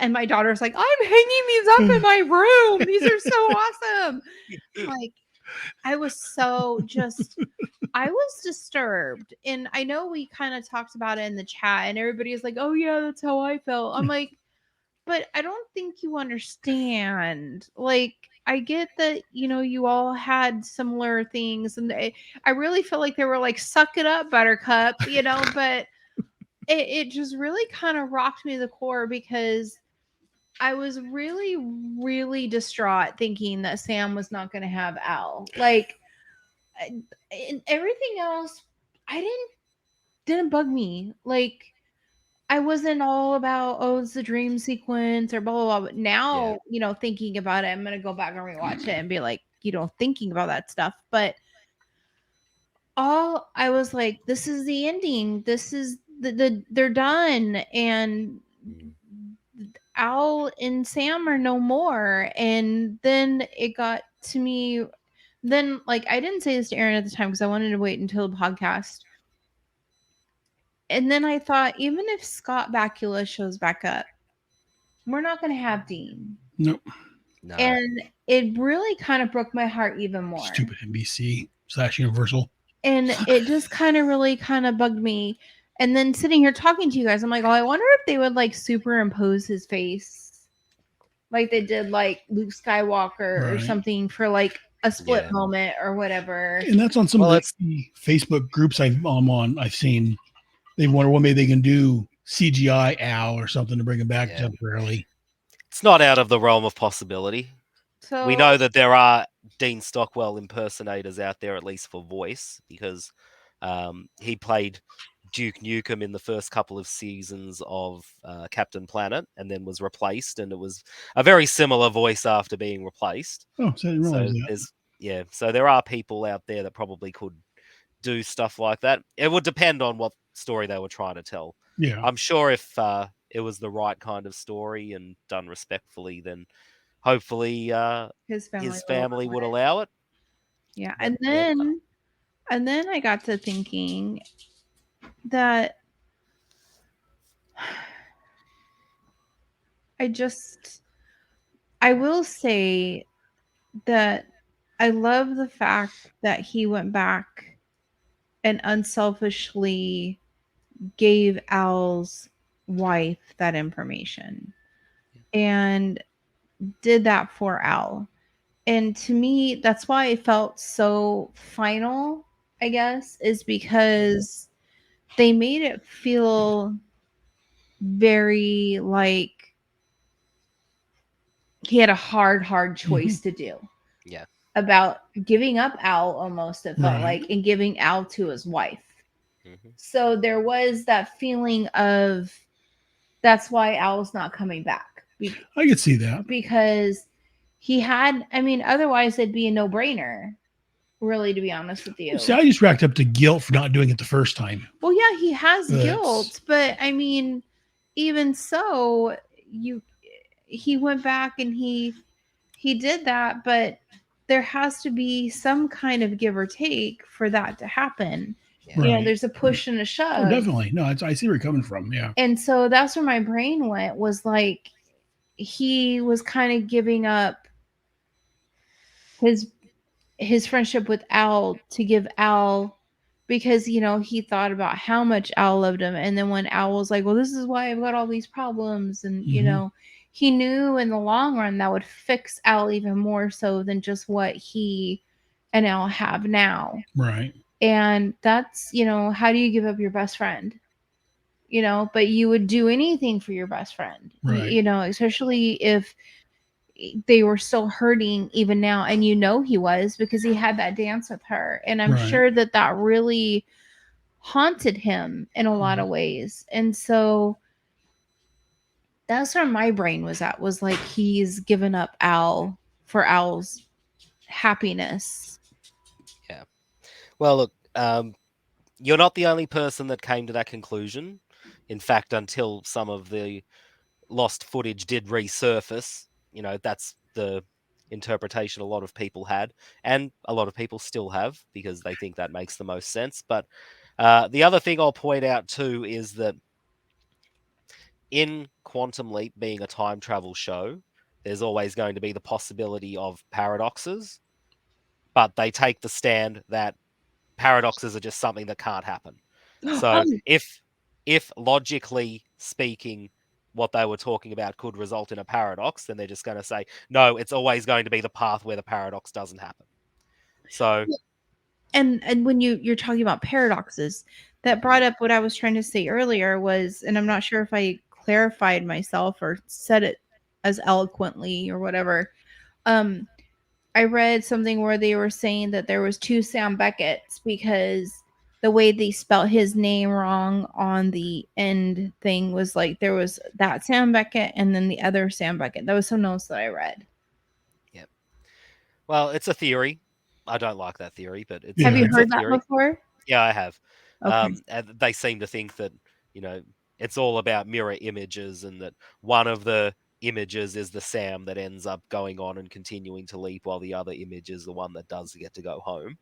S1: And my daughter's like, I'm hanging these up in my room. These are so awesome. Like, I was so just. I was disturbed. And I know we kind of talked about it in the chat, and everybody is like, oh, yeah, that's how I felt. I'm like, but I don't think you understand. Like, I get that, you all had similar things. And I really feel like they were like, suck it up, buttercup, but it just really kind of rocked me to the core because I was really, really distraught thinking that Sam was not going to have Al. Like, and everything else, I didn't bug me. Like, I wasn't all about, oh, it's a dream sequence or blah, blah, blah. But now, thinking about it, I'm going to go back and rewatch it and be like, thinking about that stuff. But I was like, this is the ending. This is they're done. And Al and Sam are no more. And then it got to me. Then, like, I didn't say this to Aaron at the time because I wanted to wait until the podcast. And then I thought, even if Scott Bakula shows back up, we're not going to have Dean.
S5: Nope.
S3: No.
S1: And it really kind of broke my heart even more.
S5: Stupid NBC/Universal.
S1: And it just kind of really kind of bugged me. And then sitting here talking to you guys, I'm like, oh, I wonder if they would like superimpose his face like they did like Luke Skywalker or something for like a split moment or whatever.
S5: And that's on some of the Facebook groups I'm on. I've seen they wonder what maybe they can do CGI Al or something to bring him back temporarily.
S3: It's not out of the realm of possibility.
S1: So
S3: we know that there are Dean Stockwell impersonators out there, at least for voice, because he played Duke Nukem in the first couple of seasons of Captain Planet and then was replaced, and it was a very similar voice after being replaced.
S5: Oh, so I didn't realize that.
S3: So there are people out there that probably could do stuff like that. It would depend on what story they were trying to tell.
S5: Yeah,
S3: I'm sure if it was the right kind of story and done respectfully, then hopefully his family would allow it.
S1: Yeah, but, and then I got to thinking that I will say that I love the fact that he went back and unselfishly gave Al's wife that information and did that for Al. And to me, that's why it felt so final, I guess, is because they made it feel very like he had a hard choice to do.
S3: Yeah.
S1: About giving up Al, almost, it felt like, and giving Al to his wife. Mm-hmm. So there was that feeling of that's why Al's not coming back.
S5: I could see that.
S1: Because he had, I mean, otherwise it'd be a no-brainer, really, to be honest with you.
S5: See, I just racked up the guilt for not doing it the first time.
S1: Well, yeah, he has guilt, but I mean, even so, he went back and he did that, but there has to be some kind of give or take for that to happen. Yeah. You know, there's a push and a shove.
S5: Oh, definitely. No, I see where you're coming from. Yeah.
S1: And so that's where my brain went, was like, he was kind of giving up his friendship with Al to give Al, because, you know, he thought about how much Al loved him. And then when Al was like, well, this is why I've got all these problems. And, you know, he knew in the long run that would fix Al even more so than just what he and Al have now.
S5: Right.
S1: And that's, you know, how do you give up your best friend? You know, but you would do anything for your best friend,
S5: right.
S1: You know, especially if they were still hurting even now. And you know he was, because he had that dance with her. And I'm sure that really haunted him in a lot of ways. And so that's where my brain was at, was like, he's given up Al for Al's happiness.
S3: Yeah. Well, look, you're not the only person that came to that conclusion. In fact, until some of the lost footage did resurface, you know, that's the interpretation a lot of people had, and a lot of people still have, because they think that makes the most sense. But the other thing I'll point out too is that in Quantum Leap being a time travel show, there's always going to be the possibility of paradoxes, but they take the stand that paradoxes are just something that can't happen. So
S1: Oh,
S3: if logically speaking, what they were talking about could result in a paradox, then they're just going to say, no, it's always going to be the path where the paradox doesn't happen. So
S1: and when you're talking about paradoxes, that brought up what I was trying to say earlier was, and I'm not sure if I clarified myself or said it as eloquently or whatever. Um, I read something where they were saying that there was two Sam Beckett's because the way they spelled his name wrong on the end thing was like there was that Sam Beckett and then the other Sam Beckett. That was something else that I read.
S3: Yep. Well, it's a theory. I don't like that theory, but it's
S1: Have you
S3: it's a
S1: heard that
S3: theory.
S1: before?
S3: Yeah, I have.
S1: Okay.
S3: And they seem to think that, you know, it's all about mirror images, and that one of the images is the Sam that ends up going on and continuing to leap, while the other image is the one that does get to go home.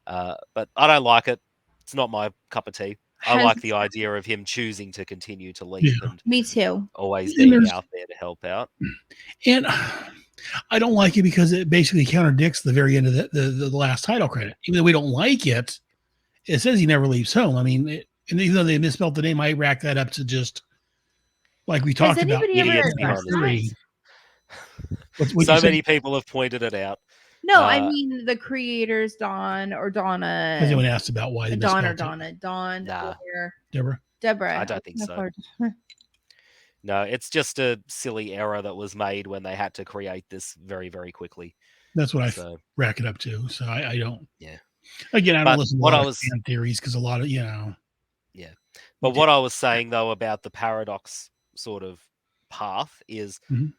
S3: But I don't like it. It's not my cup of tea. I
S1: Has
S3: like the idea of him choosing to continue to
S5: Yeah.
S3: leap and
S1: me too.
S3: always
S5: And
S3: being out there to help out.
S5: And I don't like it because it basically contradicts the very end of the last title credit. Even though we don't like it, it says he never leaves home. I mean, and even though they misspelled the name, I rack that up to just like we
S1: Has
S5: talked about.
S1: anybody ever
S3: Idiots
S1: addressed
S3: behind the
S1: that?
S3: scenes.
S5: What'd you
S3: So
S5: say?
S3: many people have pointed it out.
S1: No, I
S3: Uh,
S1: mean the creators, Don or Donna,
S5: Has anyone asked about why they
S1: Don or
S5: misspelled it?
S1: Don
S3: Nah,
S1: or
S5: Deborah?
S1: Deborah.
S3: I don't think
S1: was
S3: so.
S1: gonna call her-
S3: No, it's just a silly error that was made when they had to create this very, very quickly.
S5: That's what I
S3: So
S5: rack it up to. So I don't.
S3: yeah.
S5: Again, I don't
S3: But
S5: listen to a
S3: what
S5: lot
S3: I
S5: of
S3: was
S5: fan theories because a lot of
S3: yeah. But what I was saying though about the paradox sort of path is,
S5: Mhm.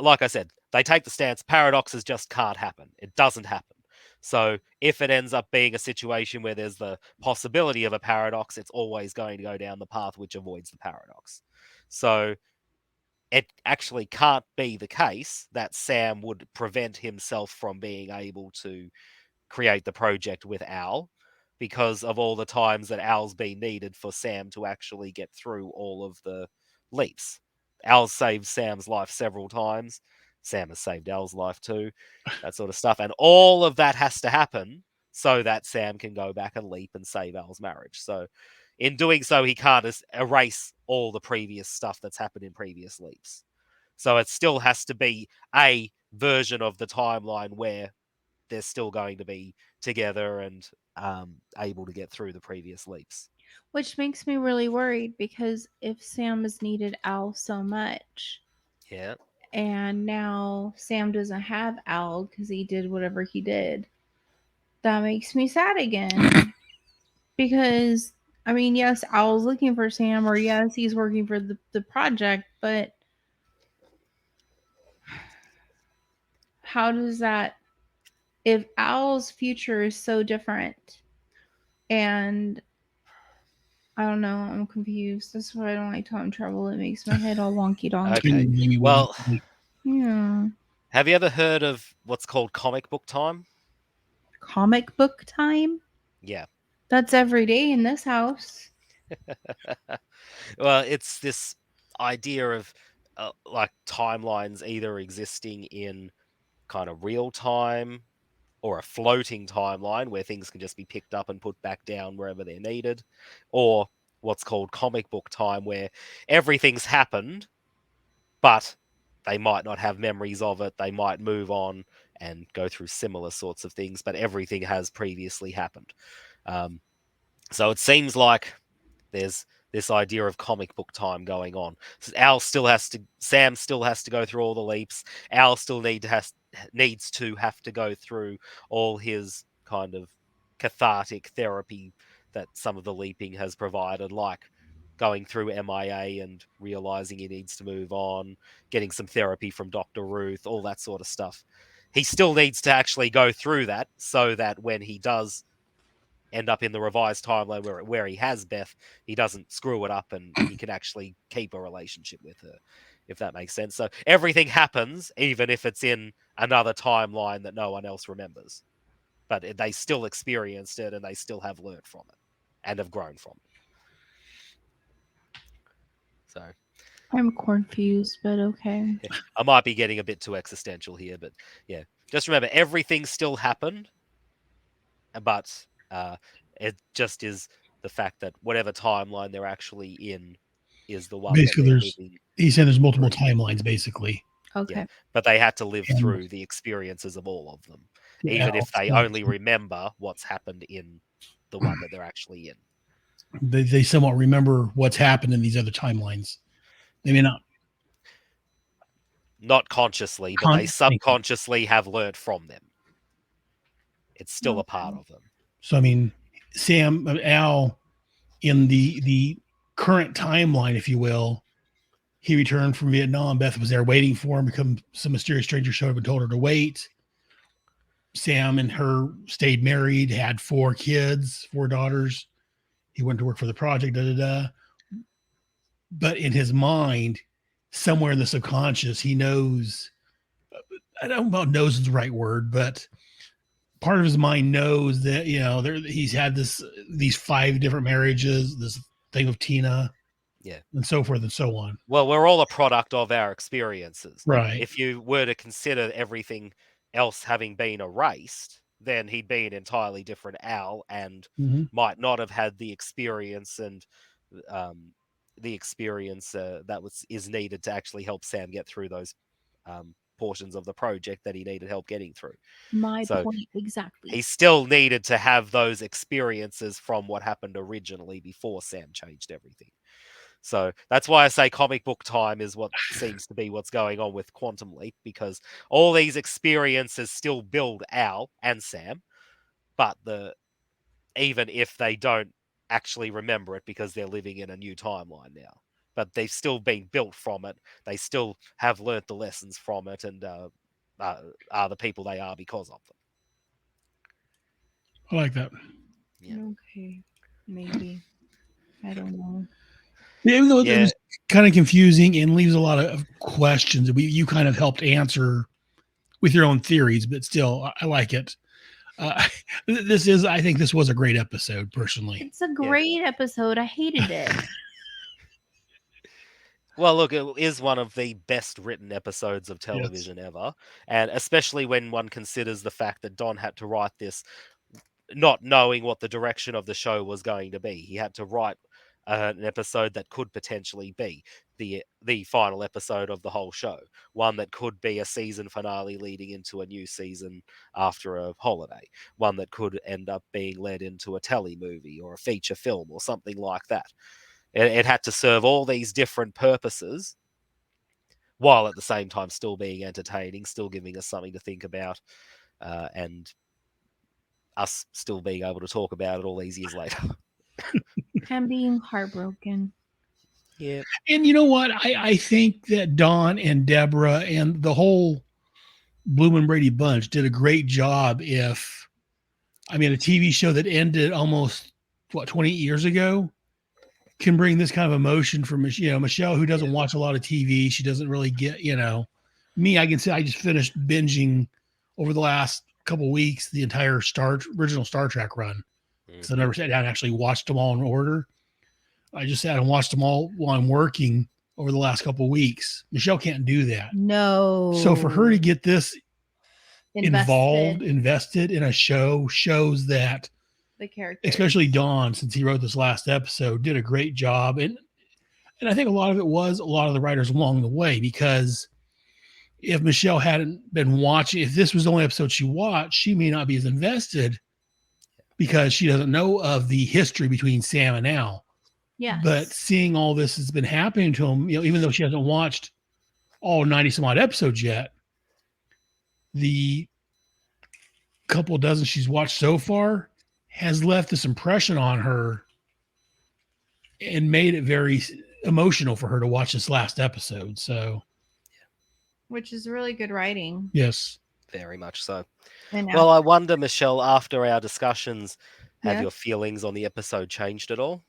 S3: like I said, they take the stance paradoxes just can't happen. It doesn't happen. So if it ends up being a situation where there's the possibility of a paradox, it's always going to go down the path which avoids the paradox. So it actually can't be the case that Sam would prevent himself from being able to create the project with Al, because of all the times that Al's been needed for Sam to actually get through all of the leaps. Al saved Sam's life several times. Sam has saved Al's life too, that sort of stuff. And all of that has to happen so that Sam can go back and leap and save Al's marriage. So, in doing so, he can't erase all the previous stuff that's happened in previous leaps. So, it still has to be a version of the timeline where they're still going to be together and able to get through the previous leaps.
S1: which makes me really worried because if Sam has needed Al so much,
S3: Yeah.
S1: and now Sam doesn't have Al because he did whatever he did, that makes me sad again. Because I mean, yes, Al's looking for Sam, or yes, he's working for the project, but how does that, if Al's future is so different, and I don't know, I'm confused. That's why I don't like time travel. It makes my head all wonky donk.
S3: Okay.
S5: Maybe
S3: Well,
S1: Yeah.
S3: have you ever heard of what's called comic book time?
S1: Comic book time?
S3: Yeah.
S1: That's every day in this house.
S3: Well, it's this idea of like timelines either existing in kind of real time or a floating timeline where things can just be picked up and put back down wherever they're needed, or what's called comic book time where everything's happened, but they might not have memories of it. They might move on and go through similar sorts of things, but everything has previously happened. Um, so it seems like there's this idea of comic book time going on. So Sam still has to go through all the leaps. Al still needs to have to go through all his kind of cathartic therapy that some of the leaping has provided, like going through MIA and realizing he needs to move on, getting some therapy from Dr. Ruth, all that sort of stuff. He still needs to actually go through that so that when he does end up in the revised timeline where he has Beth, he doesn't screw it up and he can actually keep a relationship with her, if that makes sense. So everything happens, even if it's in another timeline that no one else remembers. But they still experienced it, and they still have learned from it and have grown from it. So
S1: I'm confused, but okay.
S3: I might be getting a bit too existential here, but yeah, just remember everything still happened, but it just is the fact that whatever timeline they're actually in is the one
S5: Basically,
S3: that they're living.
S5: he said there's multiple
S3: through.
S5: timelines, basically.
S1: Okay.
S3: Yeah, but they had to live
S5: And-
S3: through the experiences of all of them,
S5: Yeah,
S3: even if they only remember what's happened in the one that they're actually in.
S5: They somewhat remember what's happened in these other timelines. They may not.
S3: Not consciously, but they subconsciously have learned from them. It's still a part of them.
S5: So, I mean, Al, in the current timeline, if you will, he returned from Vietnam. Beth was there waiting for him. Some mysterious stranger showed up and told her to wait. Sam and her stayed married, had 4 kids, 4 daughters. He went to work for the project, But in his mind, somewhere in the subconscious, he knows, I don't know if knows is the right word, but part of his mind knows that, he's had these 5 different marriages, this thing with Tina, and so forth and so on.
S3: Well, we're all a product of our experiences.
S5: Right.
S3: If you were to consider everything else having been erased, then he'd be an entirely different Al and might not have had the experience and the experience that is needed to actually help Sam get through those portions of the project that he needed help getting through.
S1: My point exactly.
S3: He still needed to have those experiences from what happened originally before Sam changed everything. So that's why I say comic book time is what seems to be what's going on with Quantum Leap, because all these experiences still build Al and Sam, but even if they don't actually remember it because they're living in a new timeline now, but they've still been built from it. They still have learnt the lessons from it and are the people they are because of them.
S5: I like that.
S3: Yeah.
S1: Okay. Maybe. I don't know.
S5: Even though it was kind of confusing and leaves a lot of questions that you kind of helped answer with your own theories, but still, I like it. I think this was a great episode, personally.
S1: It's a great episode. I hated it.
S3: Well, look, it is one of the best written episodes of television ever. And especially when one considers the fact that Don had to write this not knowing what the direction of the show was going to be. He had to write an episode that could potentially be the final episode of the whole show, one that could be a season finale leading into a new season after a holiday, one that could end up being led into a telly movie or a feature film or something like that. It had to serve all these different purposes while at the same time still being entertaining, still giving us something to think about, and us still being able to talk about it all these years later.
S1: I'm being heartbroken.
S3: Yeah.
S5: And you know what? I think that Dawn and Deborah and the whole Bloom and Brady bunch did a great job. A TV show that ended almost 20 years ago can bring this kind of emotion from Michelle, who doesn't watch a lot of TV. She doesn't really get, me. I can say I just finished binging over the last couple of weeks the entire original Star Trek run, because I never sat down and actually watched them all in order. I just sat and watched them all while I'm working over the last couple of weeks. Michelle can't do that.
S1: No.
S5: So for her to get this invested in a show shows that
S1: the character,
S5: especially Dawn, since he wrote this last episode, did a great job. And I think a lot of it was a lot of the writers along the way, because if Michelle hadn't been watching, if this was the only episode she watched, she may not be as invested because she doesn't know of the history between Sam and Al.
S1: Yeah.
S5: But seeing all this has been happening to him, even though she hasn't watched all 90 some odd episodes yet, the couple dozen she's watched so far has left this impression on her and made it very emotional for her to watch this last episode. So,
S1: which is really good writing.
S5: Yes,
S3: very much so.
S1: Well,
S3: I wonder, Michelle, after our discussions, have your feelings on the episode changed at all?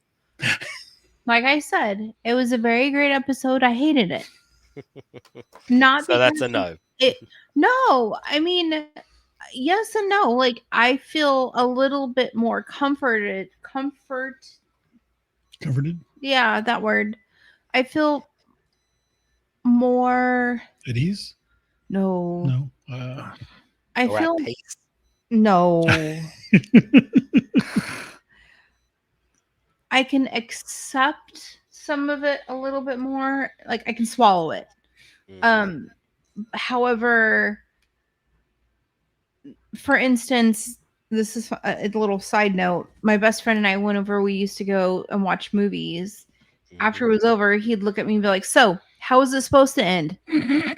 S1: Like I said, it was a very great episode. I hated it. Not
S3: so that's a no.
S1: No, I mean, yes and no. Like, I feel a little bit more comforted.
S5: Comforted
S1: Yeah, that word. I feel more.
S5: at ease?
S1: No.
S5: No.
S1: I
S3: Or at
S1: feel
S3: peace.
S1: no. I can accept some of it a little bit more. Like, I can swallow it.
S3: Mhm.
S1: However, for instance, this is a little side note. My best friend and I, whenever we used to go and watch movies, after it was over, he'd look at me and be like, "So, how is this supposed to end?"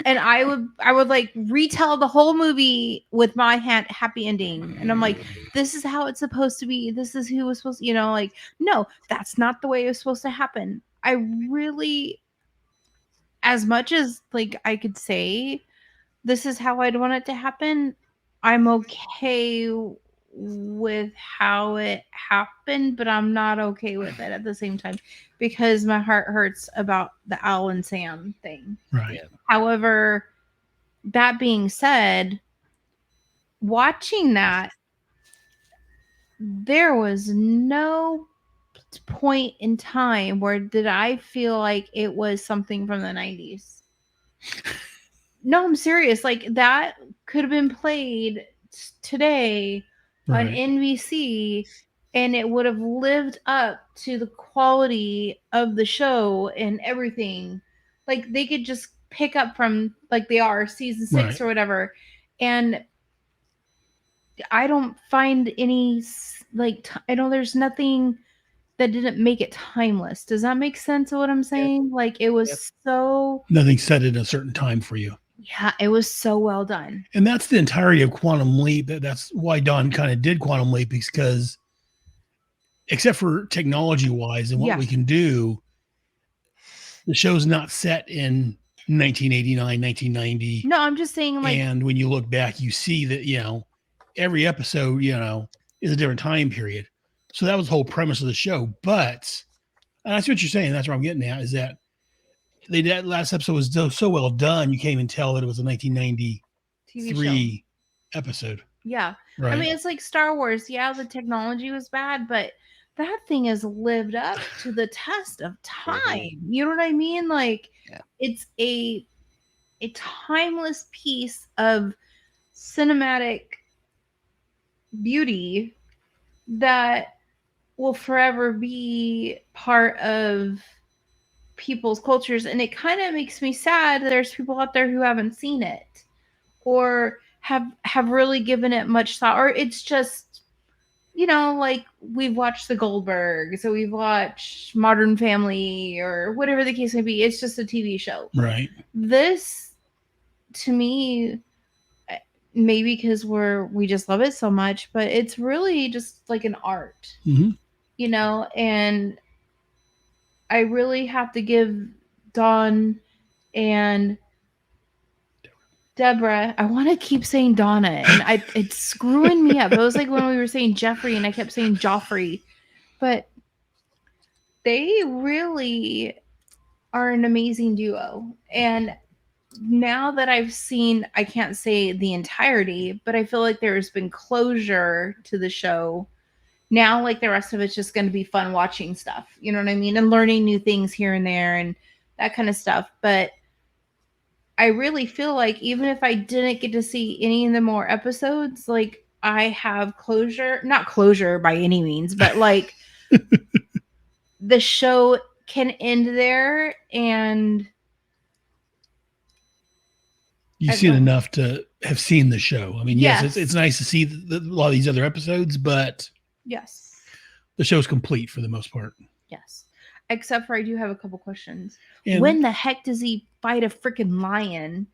S1: And I would like retell the whole movie with my happy ending, and I'm like, "This is how it's supposed to be. This is who was supposed to, like, no, that's not the way it was supposed to happen." I really, as much as like I could say this is how I'd want it to happen, I'm okay with how it happened, but I'm not okay with it at the same time because my heart hurts about the Al and Sam thing.
S5: Right.
S3: Yeah.
S1: However, that being said, watching that, there was no point in time where did I feel like it was something from the 90s. No, I'm serious. Like, that could have been played today on
S5: Right.
S1: NBC and it would have lived up to the quality of the show and everything. Like, they could just pick up from like they are season 6
S5: Right.
S1: or whatever. And I don't find any I know there's nothing that didn't make it timeless. Does that make sense of what I'm saying? Like, it was so,
S5: Nothing set at a certain time for you.
S1: yeah, it was so well done.
S5: And that's the entirety of Quantum Leap. That's why Don kind of did Quantum Leap, because except for technology wise and what
S1: Yeah.
S5: we can do, the show's not set in 1989, 1990.
S1: No, I'm just saying, like,
S5: And when you look back, you see that, every episode, is a different time period. So that was the whole premise of the show. But and that's what you're saying. That's what I'm getting at, is that that last episode was so well done, you can't even tell that it was a 1993
S1: TV show.
S5: episode.
S1: Yeah.
S5: Right.
S1: I mean, it's like Star Wars. Yeah, the technology was bad, but that thing has lived up to the test of time. You know what I mean? Like,
S3: Yeah.
S1: it's a timeless piece of cinematic beauty that will forever be part of people's cultures, and it kind of makes me sad that there's people out there who haven't seen it or have really given it much thought, or it's just, like, we've watched the Goldbergs, so we've watched Modern Family or whatever the case may be. It's just a TV show.
S5: Right.
S1: This, to me, maybe because we just love it so much, but it's really just like an art,
S5: Mhm.
S1: And I really have to give Dawn and Deborah, I want to keep saying Donna, and it's screwing me up. It was like when we were saying Jeffrey, and I kept saying Joffrey, but they really are an amazing duo. And now that I've seen, I can't say the entirety, but I feel like there's been closure to the show. Now, like, the rest of it's just going to be fun watching stuff. You know what I mean? And learning new things here and there and that kind of stuff. But I really feel like even if I didn't get to see any of the more episodes, like, I have closure, not closure by any means, but like the show can end there, and
S5: You've seen enough to have seen the show. I mean, yes, it's nice to see a lot of these other episodes, but
S1: yes,
S5: the show's complete for the most part.
S1: yes. Except for I do have a couple questions.
S5: And
S1: when the heck does he fight a freaking lion?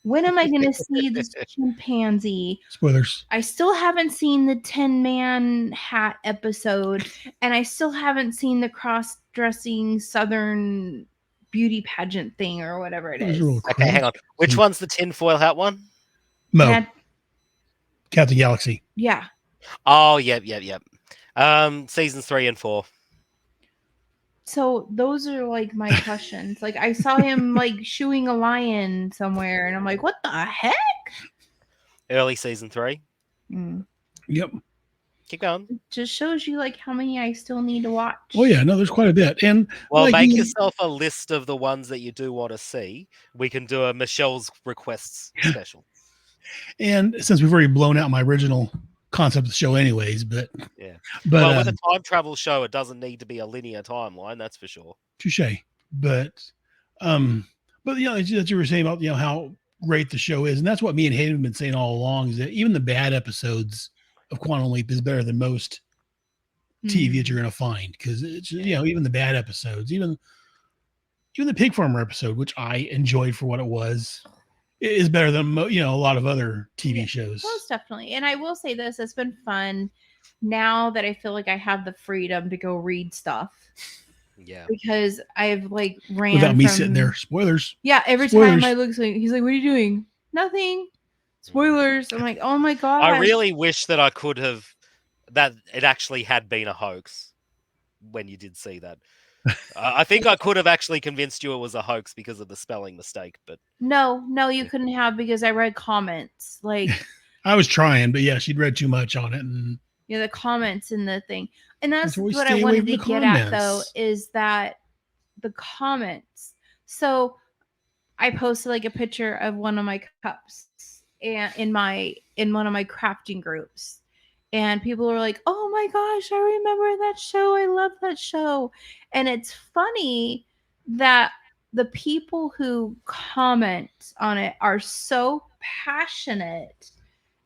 S1: When am I going to see this chimpanzee?
S5: spoilers.
S1: I still haven't seen the Tin Man Hat episode, and I still haven't seen the cross-dressing Southern beauty pageant thing or whatever it
S5: Those
S1: is.
S5: are little
S3: Okay, hang on. Which one's the tinfoil hat one?
S5: Mo. Captain Galaxy.
S1: Yeah.
S3: Oh, yep. Seasons 3 and 4.
S1: So those are like my questions. Like I saw him like shooing a lion somewhere, and I'm like, what the heck?
S3: Early season 3.
S1: Mm.
S5: Yep.
S3: Keep going.
S1: Just shows you like how many I still need to watch.
S5: Oh yeah, no, there's quite a bit. And
S3: Well,
S5: like
S3: make yourself a list of the ones that you do want to see. We can do a Michelle's requests special.
S5: and since we've already blown out my original concept of the show anyways, but
S3: Yeah.
S5: but
S3: Well, with a time travel show, it doesn't need to be a linear timeline, that's for sure.
S5: touche. But you know, that you were saying about, you know, how great the show is, and that's what me and Hayden have been saying all along, is that even the bad episodes of Quantum Leap is better than most TV that you're going to find, because it's, you know, even the bad episodes, even the Pig Farmer episode, which I enjoyed for what it was, is better than you know, a lot of other TV shows.
S1: Most definitely. And I will say this, it's been fun now that I feel like I have the freedom to go read stuff.
S3: Yeah.
S1: Because I've like ran
S5: Without me sitting there. Spoilers.
S1: Yeah, every
S5: Spoilers.
S1: time I look, he's like, "What are you doing?" Nothing. Spoilers. I'm like, "Oh my god!"
S3: I really wish that I could have, that it actually had been a hoax when you did see that. I think I could have actually convinced you it was a hoax because of the spelling mistake, but
S1: No, you couldn't have, because I read comments. Like
S5: I was trying, but yeah, she'd read too much on it, and
S1: you know, the comments in the thing. And that's
S5: why we
S1: what
S5: stay
S1: I
S5: away
S1: wanted
S5: from
S1: to
S5: the
S1: get at, though,
S5: comments.
S1: is that the comments. So I posted like a picture of one of my cups and in one of my crafting groups. And people were like, "Oh my gosh, I remember that show. I love that show." And it's funny that the people who comment on it are so passionate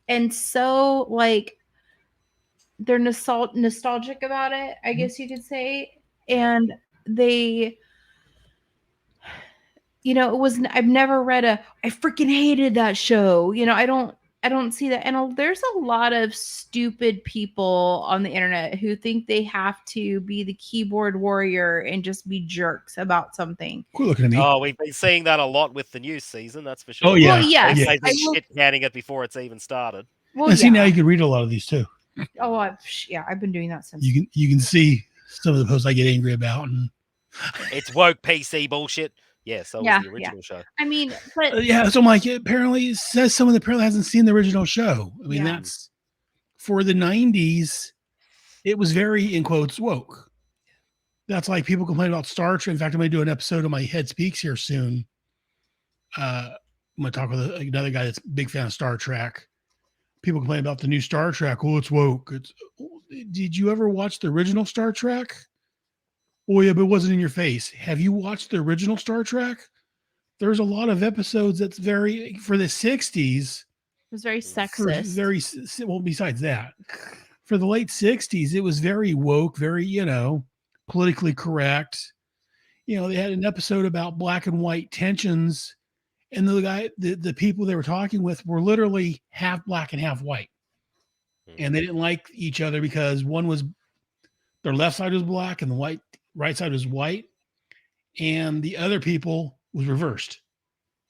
S1: and so like they're nostalgic about it, I guess you could say. And they, you know, it was, I've never read I freaking hated that show. You know, I don't see that. And there's a lot of stupid people on the internet who think they have to be the keyboard warrior and just be jerks about something.
S5: Quit looking at me.
S3: oh, we've been seeing that a lot with the new season, that's for sure.
S5: Oh yeah.
S1: Well, yes,
S3: They've been
S1: I will-
S3: shit canning it before it's even started.
S1: well,
S5: And see, now
S1: yeah.
S5: you can read a lot of these too.
S1: Oh, I've been doing that since.
S5: You can see some of the posts I get angry about, and
S3: It's woke PC bullshit. Yeah, so
S1: Yeah,
S3: was the original show.
S1: I mean, but
S5: yeah, so I'm like, apparently it says someone that apparently hasn't seen the original show. I mean,
S1: Yeah.
S5: that's for the 90s. It was very, in quotes, woke. That's like people complain about Star Trek. In fact, I'm going to do an episode of my Head Speaks here soon. I'm going to talk with another guy that's a big fan of Star Trek. People complain about the new Star Trek. Oh, it's woke. Did you ever watch the original Star Trek? Oh, yeah, but it wasn't in your face. Have you watched the original Star Trek? There's a lot of episodes that's very, for the 60s.
S1: it was very
S5: For
S1: sexist.
S5: very, well, besides that, for the late 60s, it was very woke, very, you know, politically correct. You know, they had an episode about black and white tensions, and the people they were talking with were literally half black and half white. And they didn't like each other because one was, their left side was black and the right side was white. And the other people was reversed.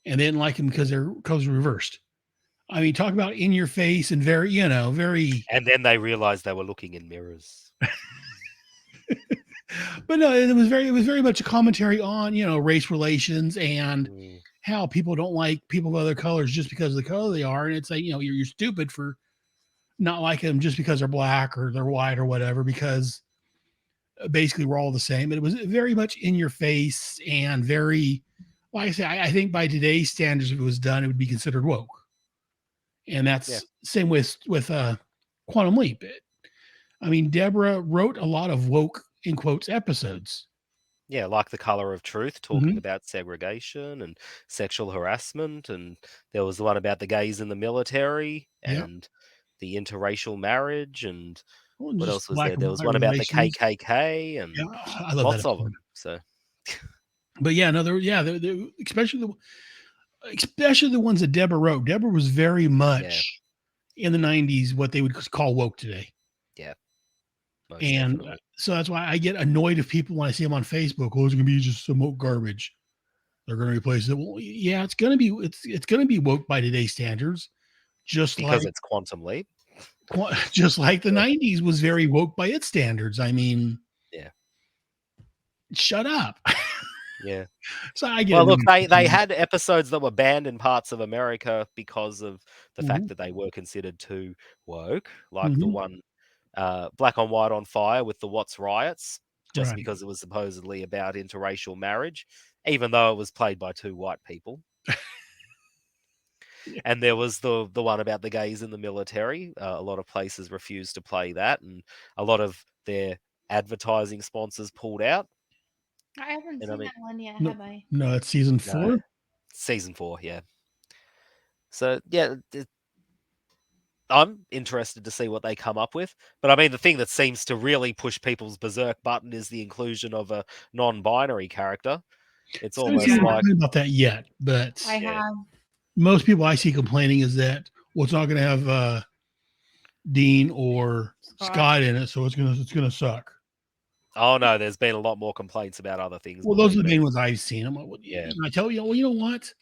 S5: And they didn't like them because their colors were reversed. I mean, talk about in your face and very, you know, very.
S3: And then they realized they were looking in mirrors.
S5: But no, it was very much a commentary on, you know, race relations and how people don't like people of other colors just because of the color they are. And it's like, you know, you're stupid for not liking them just because they're black or they're white or whatever, because basically we're all the same. But it was very much in your face and very, like I say, I think by today's standards, if it was done, it would be considered woke. And that's same with Quantum Leap. I mean, Deborah wrote a lot of woke, in quotes, episodes.
S3: Yeah, like The Color of Truth, talking about segregation and sexual harassment. And there was the one about the gays in the military and the interracial marriage. And what else was there? There was one about the KKK and
S5: I love
S3: lots
S5: that
S3: of them. So,
S5: but yeah, no, especially the ones that Deborah wrote. Deborah was very much in the 90s what they would call woke today.
S3: Yeah.
S5: And so that's why I get annoyed if people, when I see them on Facebook, oh, it's going to be just some woke garbage. They're going to replace it. Well, yeah, it's going to be woke by today's standards, just
S3: because
S5: like
S3: it's Quantum Leap.
S5: Just like the 90s was very woke by its standards. I mean, shut up.
S3: Yeah.
S5: So I get
S3: Well,
S5: it.
S3: look, they had episodes that were banned in parts of America because of the fact that they were considered too woke, like the one Black on White on Fire with the Watts riots, just
S5: Right.
S3: because it was supposedly about interracial marriage, even though it was played by two white people. And there was the one about the gays in the military. A lot of places refused to play that, and a lot of their advertising sponsors pulled out.
S1: I haven't
S3: And I
S1: seen
S3: mean,
S1: that one yet,
S5: No,
S1: have I?
S5: no, it's season
S3: no,
S5: 4.
S3: season 4, yeah. So yeah, I'm interested to see what they come up with. But I mean, the thing that seems to really push people's berserk button is the inclusion of a non-binary character. It's
S5: So I haven't
S3: almost
S5: seen
S3: like,
S5: anything about that yet, but
S1: I
S3: Yeah.
S1: have.
S5: most people I see complaining is that it's not going to have Dean or Scott in it, so it's gonna suck.
S3: oh no, there's been a lot more complaints about other things.
S5: Well, those are
S3: believe
S5: the
S3: me.
S5: main ones I've seen. I'm like, well,
S3: Yeah.
S5: I tell you, well, you know what?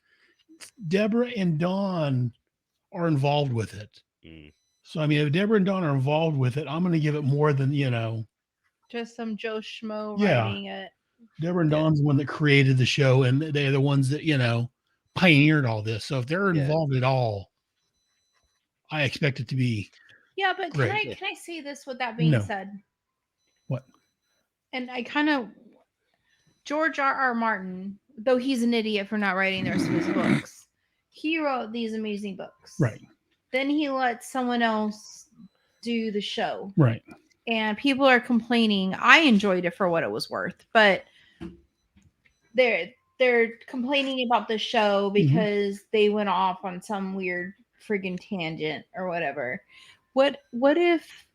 S5: Deborah and Dawn are involved with it.
S3: Mm.
S5: So I mean, if Deborah and Dawn are involved with it, I'm going to give it more than
S1: Just some Joe Schmo
S5: Yeah.
S1: writing it.
S5: Deborah and
S3: Yeah.
S5: Dawn's the one that created the show, and they're the ones that pioneered all this. So if they're
S3: Yeah.
S5: involved at all, I expect it to be
S1: Yeah, but
S5: Great.
S1: can I say this with that being
S5: No.
S1: said?
S5: What?
S1: And I kind of George R.R. Martin, though he's an idiot for not writing the rest of his books, he wrote these amazing books.
S5: Right.
S1: Then he let someone else do the show.
S5: Right.
S1: And people are complaining. I enjoyed it for what it was worth, but they're complaining about the show because they went off on some weird friggin' tangent or whatever. What if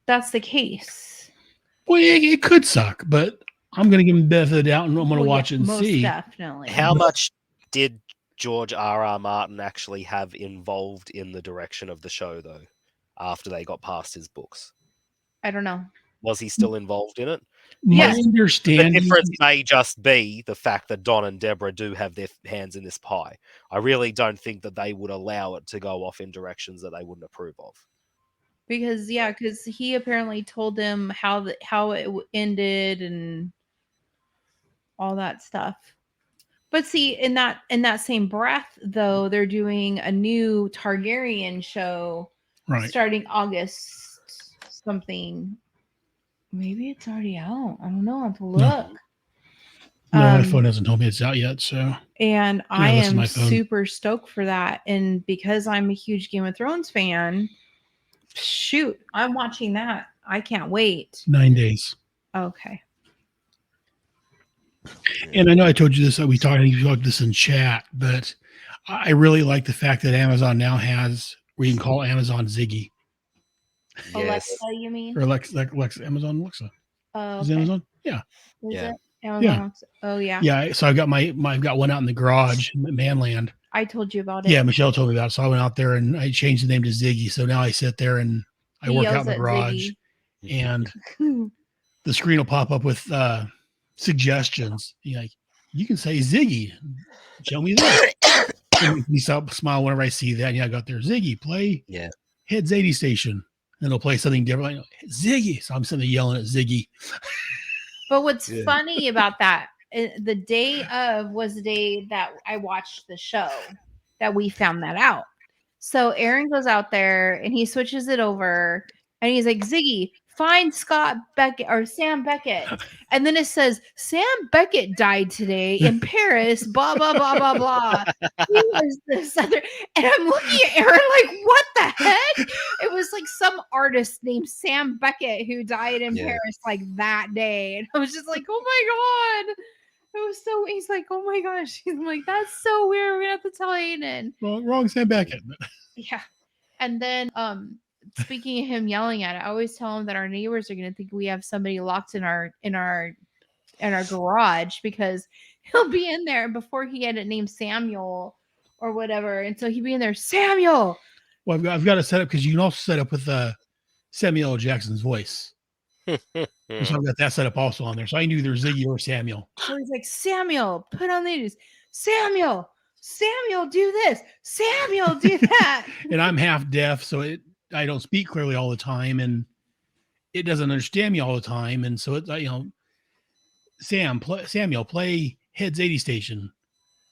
S1: that's the case?
S5: Well, it could suck, but I'm going to give him the benefit of the doubt, and I'm going to watch it and
S1: most
S5: see.
S1: definitely.
S3: How much did George R.R. Martin actually have involved in the direction of the show, though, after they got past his books?
S1: I don't know.
S3: Was he still involved in it?
S5: My
S1: Yes.
S3: The
S5: understanding.
S3: difference may just be the fact that Don and Deborah do have their hands in this pie. I really don't think that they would allow it to go off in directions that they wouldn't approve of.
S1: Because he apparently told them how it ended and all that stuff. But see, in that same breath, though, they're doing a new Targaryen show
S5: Right.
S1: starting August something. Maybe it's already out. I don't know. I have to look.
S5: No, my phone hasn't told me it's out yet. So,
S1: And I
S5: listen to
S1: am
S5: my phone.
S1: super stoked for that. And because I'm a huge Game of Thrones fan, shoot, I'm watching that. I can't wait.
S5: 9 days.
S1: Okay.
S5: And I know I told you this. We talked this in chat, but I really like the fact that Amazon now has where you can call Amazon Ziggy
S3: Yes.
S1: Alexa, you mean?
S5: or Alexa, Amazon Alexa.
S1: Oh,
S5: Is it Amazon? Yeah.
S1: Is
S3: Yeah.
S1: it? Amazon
S5: Yeah.
S1: Alexa? Oh, yeah.
S5: Yeah. So I've got I've got one out in the garage in Manland.
S1: I told you about it.
S5: Yeah, Michelle told me about it. So I went out there and I changed the name to Ziggy. So now I sit there and I
S1: He
S5: work
S1: yells
S5: out in the
S1: at
S5: garage, and the screen will pop up with suggestions. You're like, you can say Ziggy. Show me that. And you smile whenever I see that. Yeah, I got there. Ziggy, play Head Zadie Station. And it'll play something different. Like, Ziggy. So I'm sitting there yelling at Ziggy.
S1: But what's funny about that, the day of was the day that I watched the show that we found that out. So Aaron goes out there and he switches it over and he's like, Ziggy, find Scott Beckett or Sam Beckett. And then it says, Sam Beckett died today in Paris, blah, blah, blah, blah, blah. He was this other. And I'm looking at Aaron like, what the heck? It was like some artist named Sam Beckett who died in Paris like that day. And I was just like, oh my God. It was so, he's like, oh my gosh. He's like, that's so weird. We're gonna have to tell Aiden.
S5: Wrong Sam Beckett.
S1: Yeah. And then speaking of him yelling at it, I always tell him that our neighbors are gonna think we have somebody locked in our garage because he'll be in there before he had it named Samuel or whatever. And so he'd be in there, Samuel.
S5: Well, I've got to set up because you can also set up with Samuel L. Jackson's voice. So I've got that set up also on there. So I knew either Ziggy or Samuel.
S1: So he's like, Samuel, put on the news. Samuel, do this. Samuel, do that.
S5: And I'm half deaf, so I don't speak clearly all the time, and it doesn't understand me all the time. And so it's Samuel, play Head's 80 station.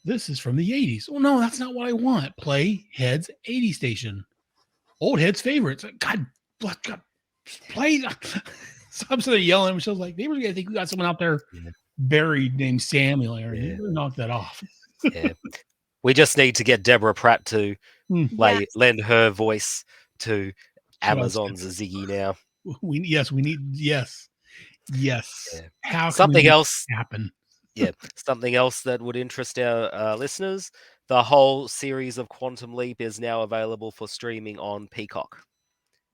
S5: This is from the 80s. Well, no, that's not what I want. Play Head's 80 station. Old Head's favorites. God, play. So I'm sitting there yelling. Michelle's like, they were going to think we got someone out there buried named Samuel. Aaron. You better knock that off.
S3: Yeah. We just need to get Deborah Pratt to
S1: Yes.
S3: lend her voice to Amazon's Ziggy now.
S5: We need yes.
S3: Yeah.
S5: How can
S3: Something
S5: we make
S3: else
S5: it happen?
S3: Yeah, something else that would interest our listeners: the whole series of Quantum Leap is now available for streaming on Peacock.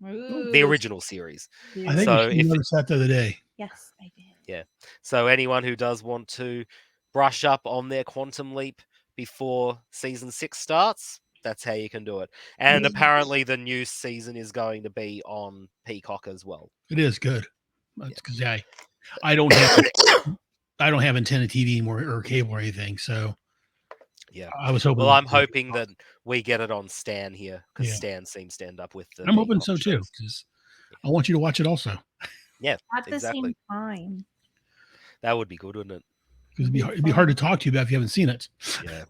S3: The
S1: Ooh,
S3: original series.
S5: I think
S3: So
S5: we noticed that the other day.
S1: yes, I did.
S3: Yeah. So anyone who does want to brush up on their Quantum Leap before season 6 starts, that's how you can do it. And apparently the new season is going to be on Peacock as well.
S5: It is good. That's because I don't have antenna TV anymore or cable or anything. So
S3: yeah,
S5: I was hoping.
S3: Well, I'm hoping that we get it on Stan here because
S5: Yeah.
S3: Stan seems to end up with the.
S5: I'm hoping
S3: Peacock
S5: so too
S3: shows.
S5: because I want you to watch it also.
S3: Yeah,
S1: At the same time.
S3: That would be good, wouldn't it?
S5: Because it'd be hard to talk to you about if you haven't seen it.
S3: Yeah.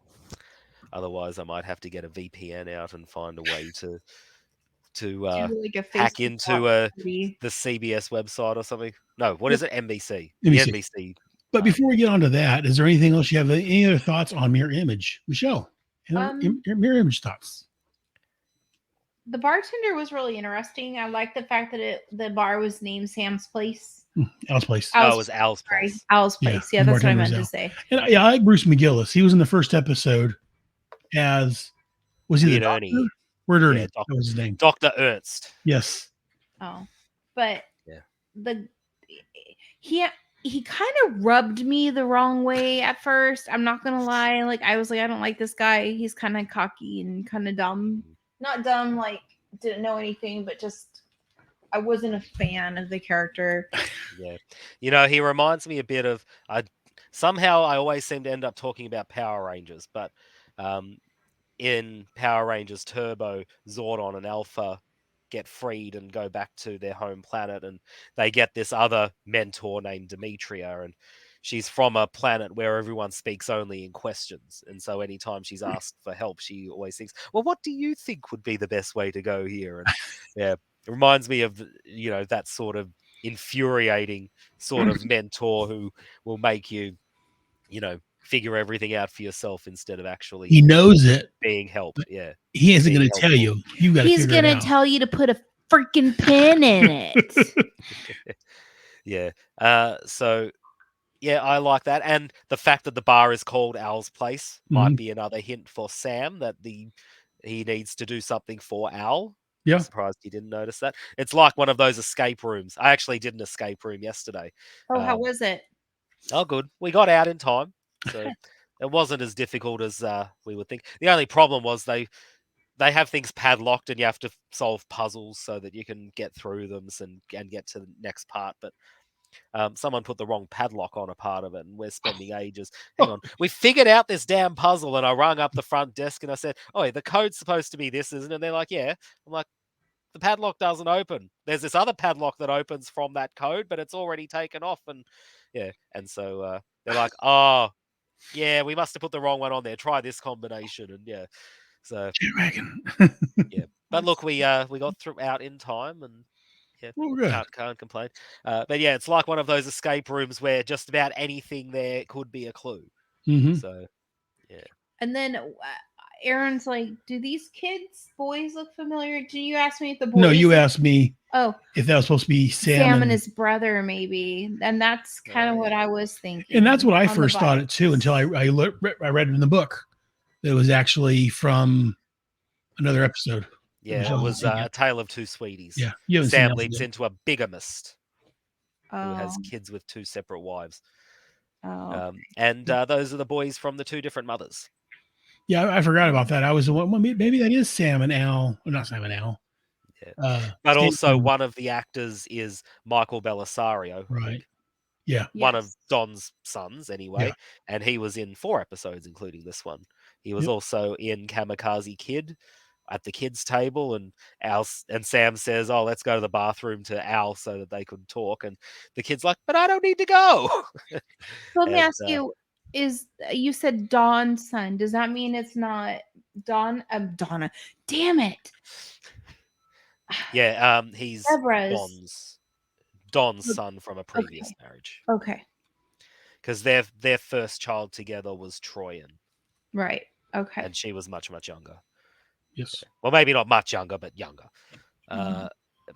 S3: Otherwise, I might have to get a VPN out and find a way to
S1: Do like a
S3: hack
S1: Facebook
S3: into
S1: party.
S3: the CBS website or something. No, what is it? NBC.
S5: NBC.
S3: The NBC.
S5: But before we get on to that, is there anything else you have? Any other thoughts on Mirror Image, Michelle? Mirror Image thoughts.
S1: The bartender was really interesting. I like the fact that the bar was named Sam's Place.
S5: Al's Place.
S3: Oh, it was Al's
S1: Sorry,
S3: Place.
S1: Al's Place. Yeah, that's what I meant to say.
S5: And I like Bruce McGillis. He was in the first episode as was he
S3: Weird
S5: the
S3: Ernie.
S5: doctor? Weird Ernie.
S3: Yeah,
S5: That was his name.
S3: Dr. Ernst.
S5: Yes.
S1: Oh, but
S3: Yeah.
S1: he kind of rubbed me the wrong way at first. I'm not gonna lie. Like I was like, I don't like this guy. He's kind of cocky and kind of dumb. Not dumb, like didn't know anything, but just I wasn't a fan of the character.
S3: Yeah. He reminds me a bit of somehow I always seem to end up talking about Power Rangers, but in Power Rangers Turbo, Zordon and Alpha get freed and go back to their home planet, and they get this other mentor named Demetria, and she's from a planet where everyone speaks only in questions, and so anytime she's asked for help, she always thinks, well, what do you think would be the best way to go here? And yeah, it reminds me of that sort of infuriating sort of mentor who will make you figure everything out for yourself instead of actually
S5: He knows it.
S3: being helped. Yeah.
S5: He isn't going to tell you. You got to
S1: He's gonna tell you to put a freaking pin in it.
S3: Yeah. So yeah, I like that. And the fact that the bar is called Al's Place might be another hint for Sam that he needs to do something for Al.
S5: Yeah.
S3: I'm surprised you didn't notice that. It's like one of those escape rooms. I actually did an escape room yesterday.
S1: Oh, how was it?
S3: Oh, good. We got out in time. So it wasn't as difficult as we would think. The only problem was they have things padlocked and you have to solve puzzles so that you can get through them and get to the next part. But someone put the wrong padlock on a part of it, and we're spending ages. Hang on. We figured out this damn puzzle, and I rung up the front desk and I said, oh, the code's supposed to be this, isn't it? And they're like, yeah. I'm like, the padlock doesn't open. There's this other padlock that opens from that code, but it's already taken off. And yeah. And so they're like, oh, yeah, we must have put the wrong one on there. Try this combination. And yeah. So yeah. But look, we got through out in time, and yeah, can't complain. But yeah, it's like one of those escape rooms where just about anything there could be a clue. So yeah.
S1: And then Aaron's like, do these boys look familiar? Did you ask me if the boys?
S5: No, you asked me.
S1: Oh,
S5: if that was supposed to be
S1: Sam and his brother, maybe, and that's kind of what I was thinking.
S5: And that's what I first thought it too, until I read it in the book. It was actually from another episode.
S3: Yeah, it was A Tale of Two Sweeties.
S5: Yeah,
S3: Sam leaps into a bigamist who has kids with two separate wives. And those are the boys from the two different mothers.
S5: Yeah, I forgot about that. I was maybe that is Sam and Al. Well, not Sam and Al.
S3: Yeah. But also one of the actors is Michael Bellisario.
S5: Right. Yeah.
S3: One of Don's sons, anyway. Yeah. And he was in 4 episodes, including this one. He was also in Kamikaze Kid. at the kids' table, and Sam says, "Oh, let's go to the bathroom to Al so that they could talk." And the kid's like, "But I don't need to go."
S1: So let me
S3: And
S1: ask you: you said Dawn's son? Does that mean it's not Dawn? Donna. Damn it,
S3: yeah, he's
S1: Deborah's.
S3: Don's son from a previous
S1: Okay.
S3: marriage,
S1: Okay.
S3: because their first child together was Troyan,
S1: Right. Okay.
S3: and she was much younger.
S5: Yes.
S3: Well, maybe not much younger, but younger.
S1: Mhm.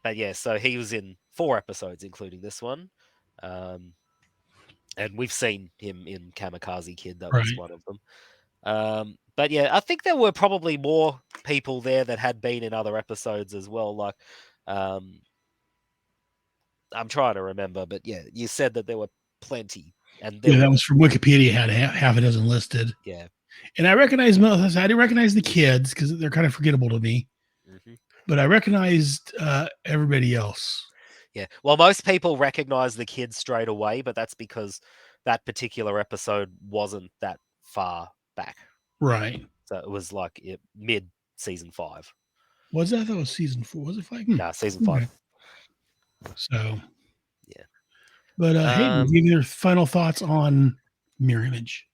S3: But yeah, so he was in 4 episodes, including this one. And we've seen him in Kamikaze Kid. That was
S5: Right.
S3: one of them. But yeah, I think there were probably more people there that had been in other episodes as well. Like, I'm trying to remember, but yeah, you said that there were plenty, and there
S5: Yeah, that
S3: were.
S5: was from Wikipedia. Had half a dozen listed,
S3: Yeah.
S5: and I recognize most. I didn't recognize the kids because they're kind of forgettable to me,
S3: hmm
S5: but I recognized everybody else.
S3: Yeah. Well, most people recognize the kids straight away, but that's because that particular episode wasn't that far back.
S5: Right.
S3: So it was like mid season 5.
S5: Was that? That was season 4. Was it 5?
S3: No, season 5.
S5: Okay. So,
S3: Yeah.
S5: but Hayden,
S3: Um,
S5: give me your final thoughts on Mirror Image.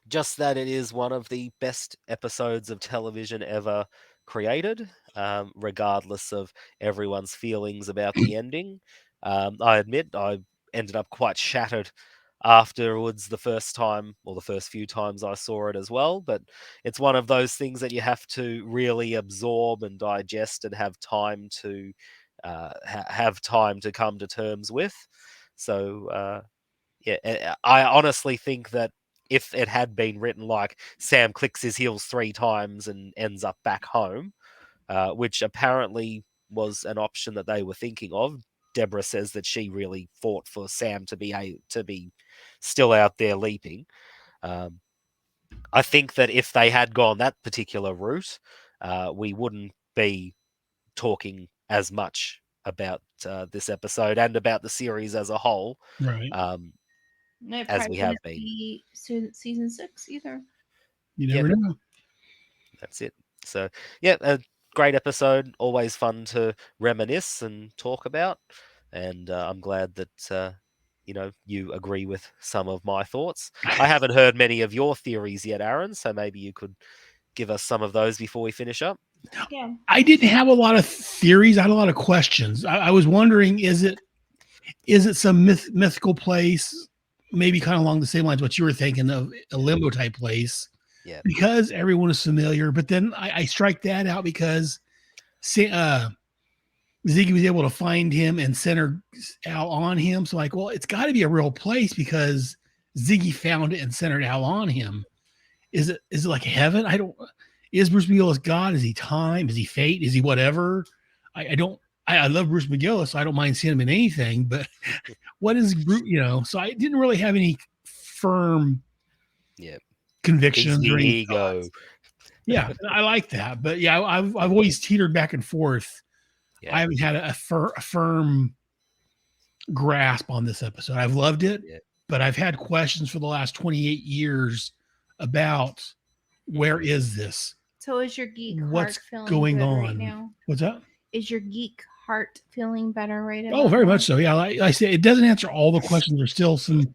S3: just that it is one of the best episodes of television ever created, regardless of everyone's feelings about the ending. I admit I ended up quite shattered afterwards the first time, or the first few times I saw it as well. But it's one of those things that you have to really absorb and digest and have time to have time to come to terms with. So yeah, I honestly think that if it had been written like Sam clicks his heels 3 times and ends up back home, which apparently was an option that they were thinking of. Deborah says that she really fought for Sam to be still out there leaping. Um, I think that if they had gone that particular route, we wouldn't be talking as much about this episode and about the series as a whole.
S5: Right.
S3: Um,
S1: It
S3: as
S1: probably
S3: we have
S1: wouldn't
S3: been.
S1: be season 6 either.
S5: You
S3: Yep.
S5: never know.
S3: That's it. So, yeah, a great episode. Always fun to reminisce and talk about. And I'm glad that you agree with some of my thoughts. I haven't heard many of your theories yet, Aaron. So maybe you could give us some of those before we finish up.
S1: Yeah.
S5: I didn't have a lot of theories. I had a lot of questions. I was wondering, is it some mythical place, maybe kind of along the same lines what you were thinking of, a limbo type place?
S3: Yeah.
S5: Because everyone is familiar. But then I strike that out because Ziggy was able to find him and center Al on him. So like, well, it's got to be a real place because Ziggy found it and centered Al on him. Is it like heaven? I don't. Is Bruce McGillis God? Is he time? Is he fate? Is he whatever? I don't. I love Bruce McGillis, so I don't mind seeing him in anything. But what is Bruce? So I didn't really have any firm convictions
S3: He's
S5: or
S3: the
S5: any
S3: ego.
S5: thoughts. Yeah, I like that. But yeah, I've always teetered back and forth.
S3: Yeah.
S5: I haven't had a firm grasp on this episode. I've loved it, but I've had questions for the last 28 years about where is this?
S1: So is your geek
S5: What's
S1: heart feeling
S5: going
S1: good
S5: on
S1: right now?
S5: What's that?
S1: Is your geek heart feeling better right now?
S5: Oh, very much so. Yeah, like I say, it doesn't answer all the questions. There's still some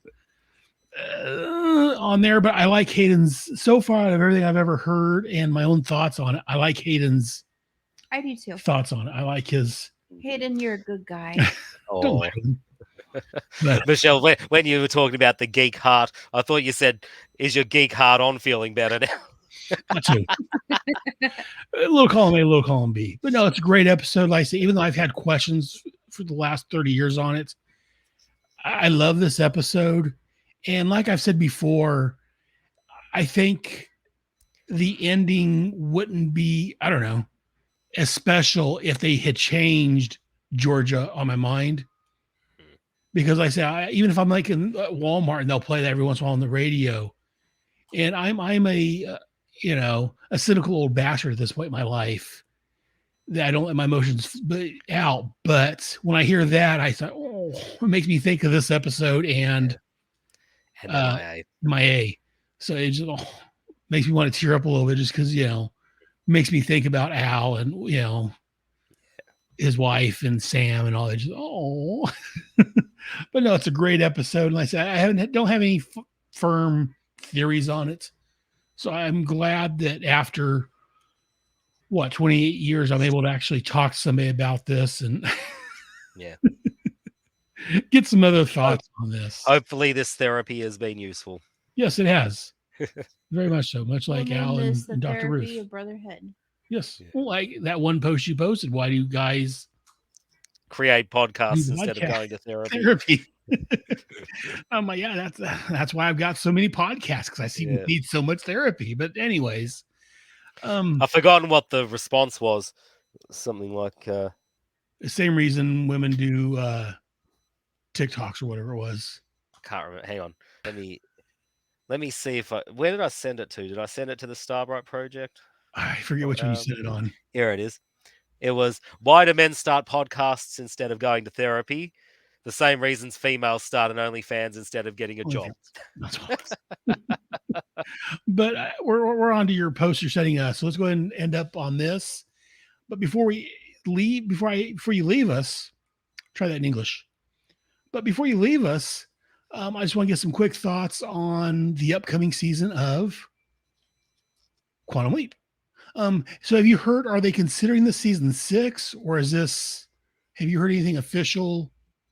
S5: on there, but I like Hayden's so far out of everything I've ever heard and my own thoughts on it. I like Hayden's
S1: I do too.
S5: thoughts on it. I like his.
S1: Hayden, you're a good guy.
S5: Don't
S3: Oh.
S5: like him. But
S3: Michelle, when you were talking about the geek heart, I thought you said, "Is your geek heart on feeling better now?"
S5: not too. A little column A, a little column B. But no, it's a great episode. Like I say, even though I've had questions for the last 30 years on it, I love this episode. And like I've said before, I think the ending wouldn't be, I don't know, as special if they had changed Georgia on my mind. Because like I say, even if I'm like in Walmart and they'll play that every once in a while on the radio, and I'm a a cynical old bastard at this point in my life that I don't let my emotions out. But when I hear that, I thought, oh, it makes me think of this episode and
S3: MIA.
S5: my A. So it just makes me want to tear up a little bit just because makes me think about Al and, you know, his wife and Sam and all that. Just, oh, but no, it's a great episode. And like I said, don't have any firm theories on it. So I'm glad that after 28 years, I'm able to actually talk to somebody about this and
S3: Yeah.
S5: get some other thoughts on this.
S3: Hopefully, this therapy has been useful.
S5: Yes, it has. Very much so. Much like
S1: We'll name
S5: Al and
S1: this the
S5: Dr.
S1: therapy
S5: Ruth.
S1: of brotherhood.
S5: Yes.
S3: Yeah.
S5: Well, like that one post you posted. Why do you guys
S3: Create podcasts
S5: do
S3: instead of
S5: podcast
S3: going to therapy.
S5: therapy? I'm like, yeah, that's why I've got so many podcasts, because I see we need so much therapy. But anyways,
S3: I've forgotten what the response was. Something like
S5: the same reason women do TikToks or whatever it was.
S3: I can't remember. Hang on. Let me see if where did I send it to? Did I send it to the Starbright Project?
S5: I forget which one you sent it on.
S3: Here it is. It was, why do men start podcasts instead of going to therapy? The same reasons females start an OnlyFans instead of getting a job.
S5: That's what but we're on to your post you're setting us. So let's go ahead and end up on this. But before you leave us, try that in English. But before you leave us, I just want to get some quick thoughts on the upcoming season of Quantum Leap. So have you heard, are they considering this season 6, or have you heard anything official?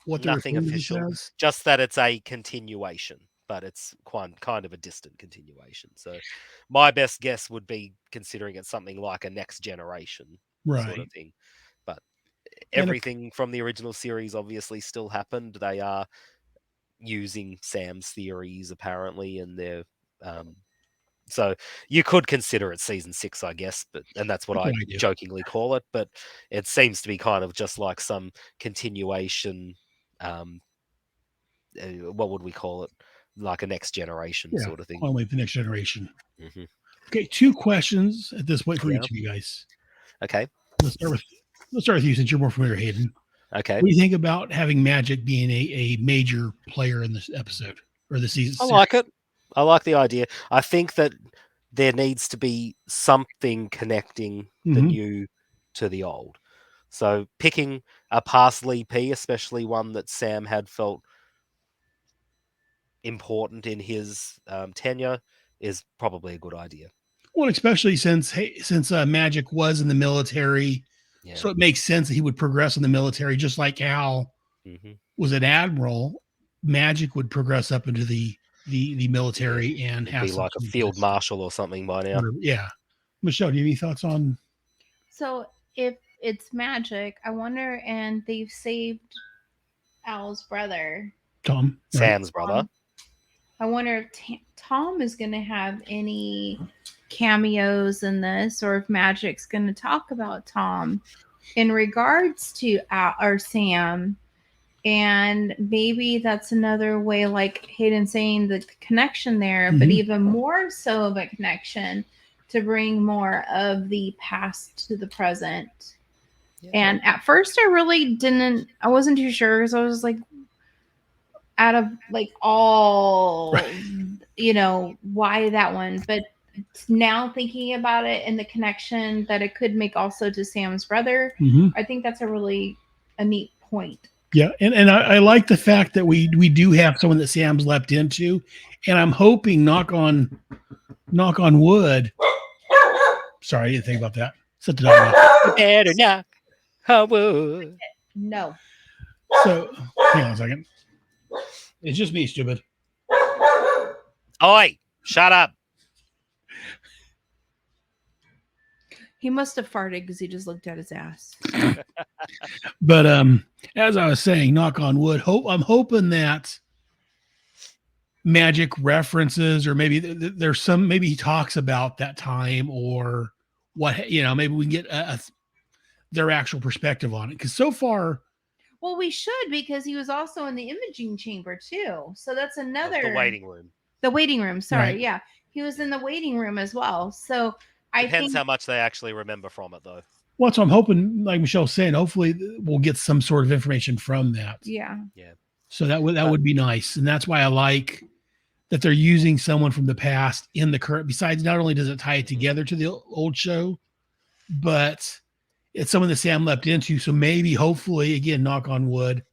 S3: Nothing official, just that it's a continuation, but it's kind of a distant continuation. So my best guess would be considering it's something like a next generation sort of thing. But everything from the original series obviously still happened. They are using Sam's theories apparently, and they're so you could consider it season 6, I guess, and that's what I jokingly call it. But it seems to be kind of just like some continuation. What would we call it? Like a next generation sort of thing.
S5: Quantum Leap, the next generation.
S3: Mm-hmm.
S5: Okay, 2 questions at this point for each of you guys.
S3: Okay,
S5: let's start with you, since you're more familiar, Hayden.
S3: Okay,
S5: what do you think about having Magic being a major player in this episode or the season?
S3: I like it. I like the idea. I think that there needs to be something connecting the new to the old. So picking a past P, especially one that Sam had felt important in his tenure, is probably a good idea.
S5: Well, especially since Magic was in the military, so it makes sense that he would progress in the military, just like Al was an admiral. Magic would progress up into the military and have
S3: be like a field marshal or something by now.
S5: Yeah. Michelle, do you have any thoughts on?
S1: So if it's Magic, I wonder, and they've saved Al's brother,
S5: Tom,
S3: Sam's brother.
S1: I wonder if Tom is going to have any cameos in this, or if Magic's going to talk about Tom in regards to Al or Sam. And maybe that's another way, like Hayden saying, the connection there, but even more so of a connection to bring more of the past to the present. Yeah. And at first I wasn't too sure, because I was like, out of like all, why that one? But now thinking about it and the connection that it could make also to Sam's brother, I think that's a neat point.
S5: Yeah, and I like the fact that we do have someone that Sam's leapt into, and I'm hoping, knock on wood. Sorry, I didn't think about that. Set the dog up.
S3: Better knock on wood.
S1: No.
S5: So, hang on a second. It's just me, stupid.
S3: Oi, shut up.
S1: He must have farted because he just looked at his ass.
S5: But as I was saying, knock on wood, I'm hoping that Magic references, or maybe maybe he talks about that time, or what, maybe we can get their actual perspective on it. Because so far,
S1: well, we should, because he was also in the imaging chamber too. So that's another
S3: the waiting room.
S1: The waiting room. Sorry,
S5: right.
S1: Yeah, he was in the waiting room as well. So
S3: Depends how much they actually remember from it, though.
S5: Well, so I'm hoping, like Michelle's saying, hopefully we'll get some sort of information from that.
S1: Yeah.
S5: So that would be nice, and that's why I like that they're using someone from the past in the current. Besides, not only does it tie it together to the old show, but it's someone that Sam leapt into. So maybe, hopefully, again, knock on wood,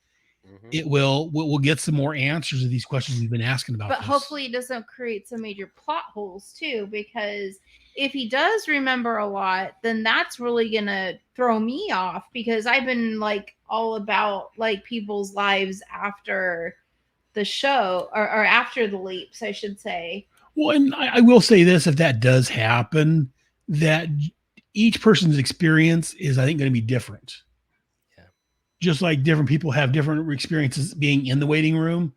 S5: we'll get some more answers to these questions we've been asking about.
S1: But
S5: this.
S1: hopefully it doesn't create some major plot holes too, because if he does remember a lot, then that's really gonna throw me off, because I've been like all about like people's lives after the show, or after the leaps, I should say.
S5: Well, and I will say this: if that does happen, that each person's experience is, I think, going to be different.
S3: Yeah.
S5: Just like different people have different experiences being in the waiting room,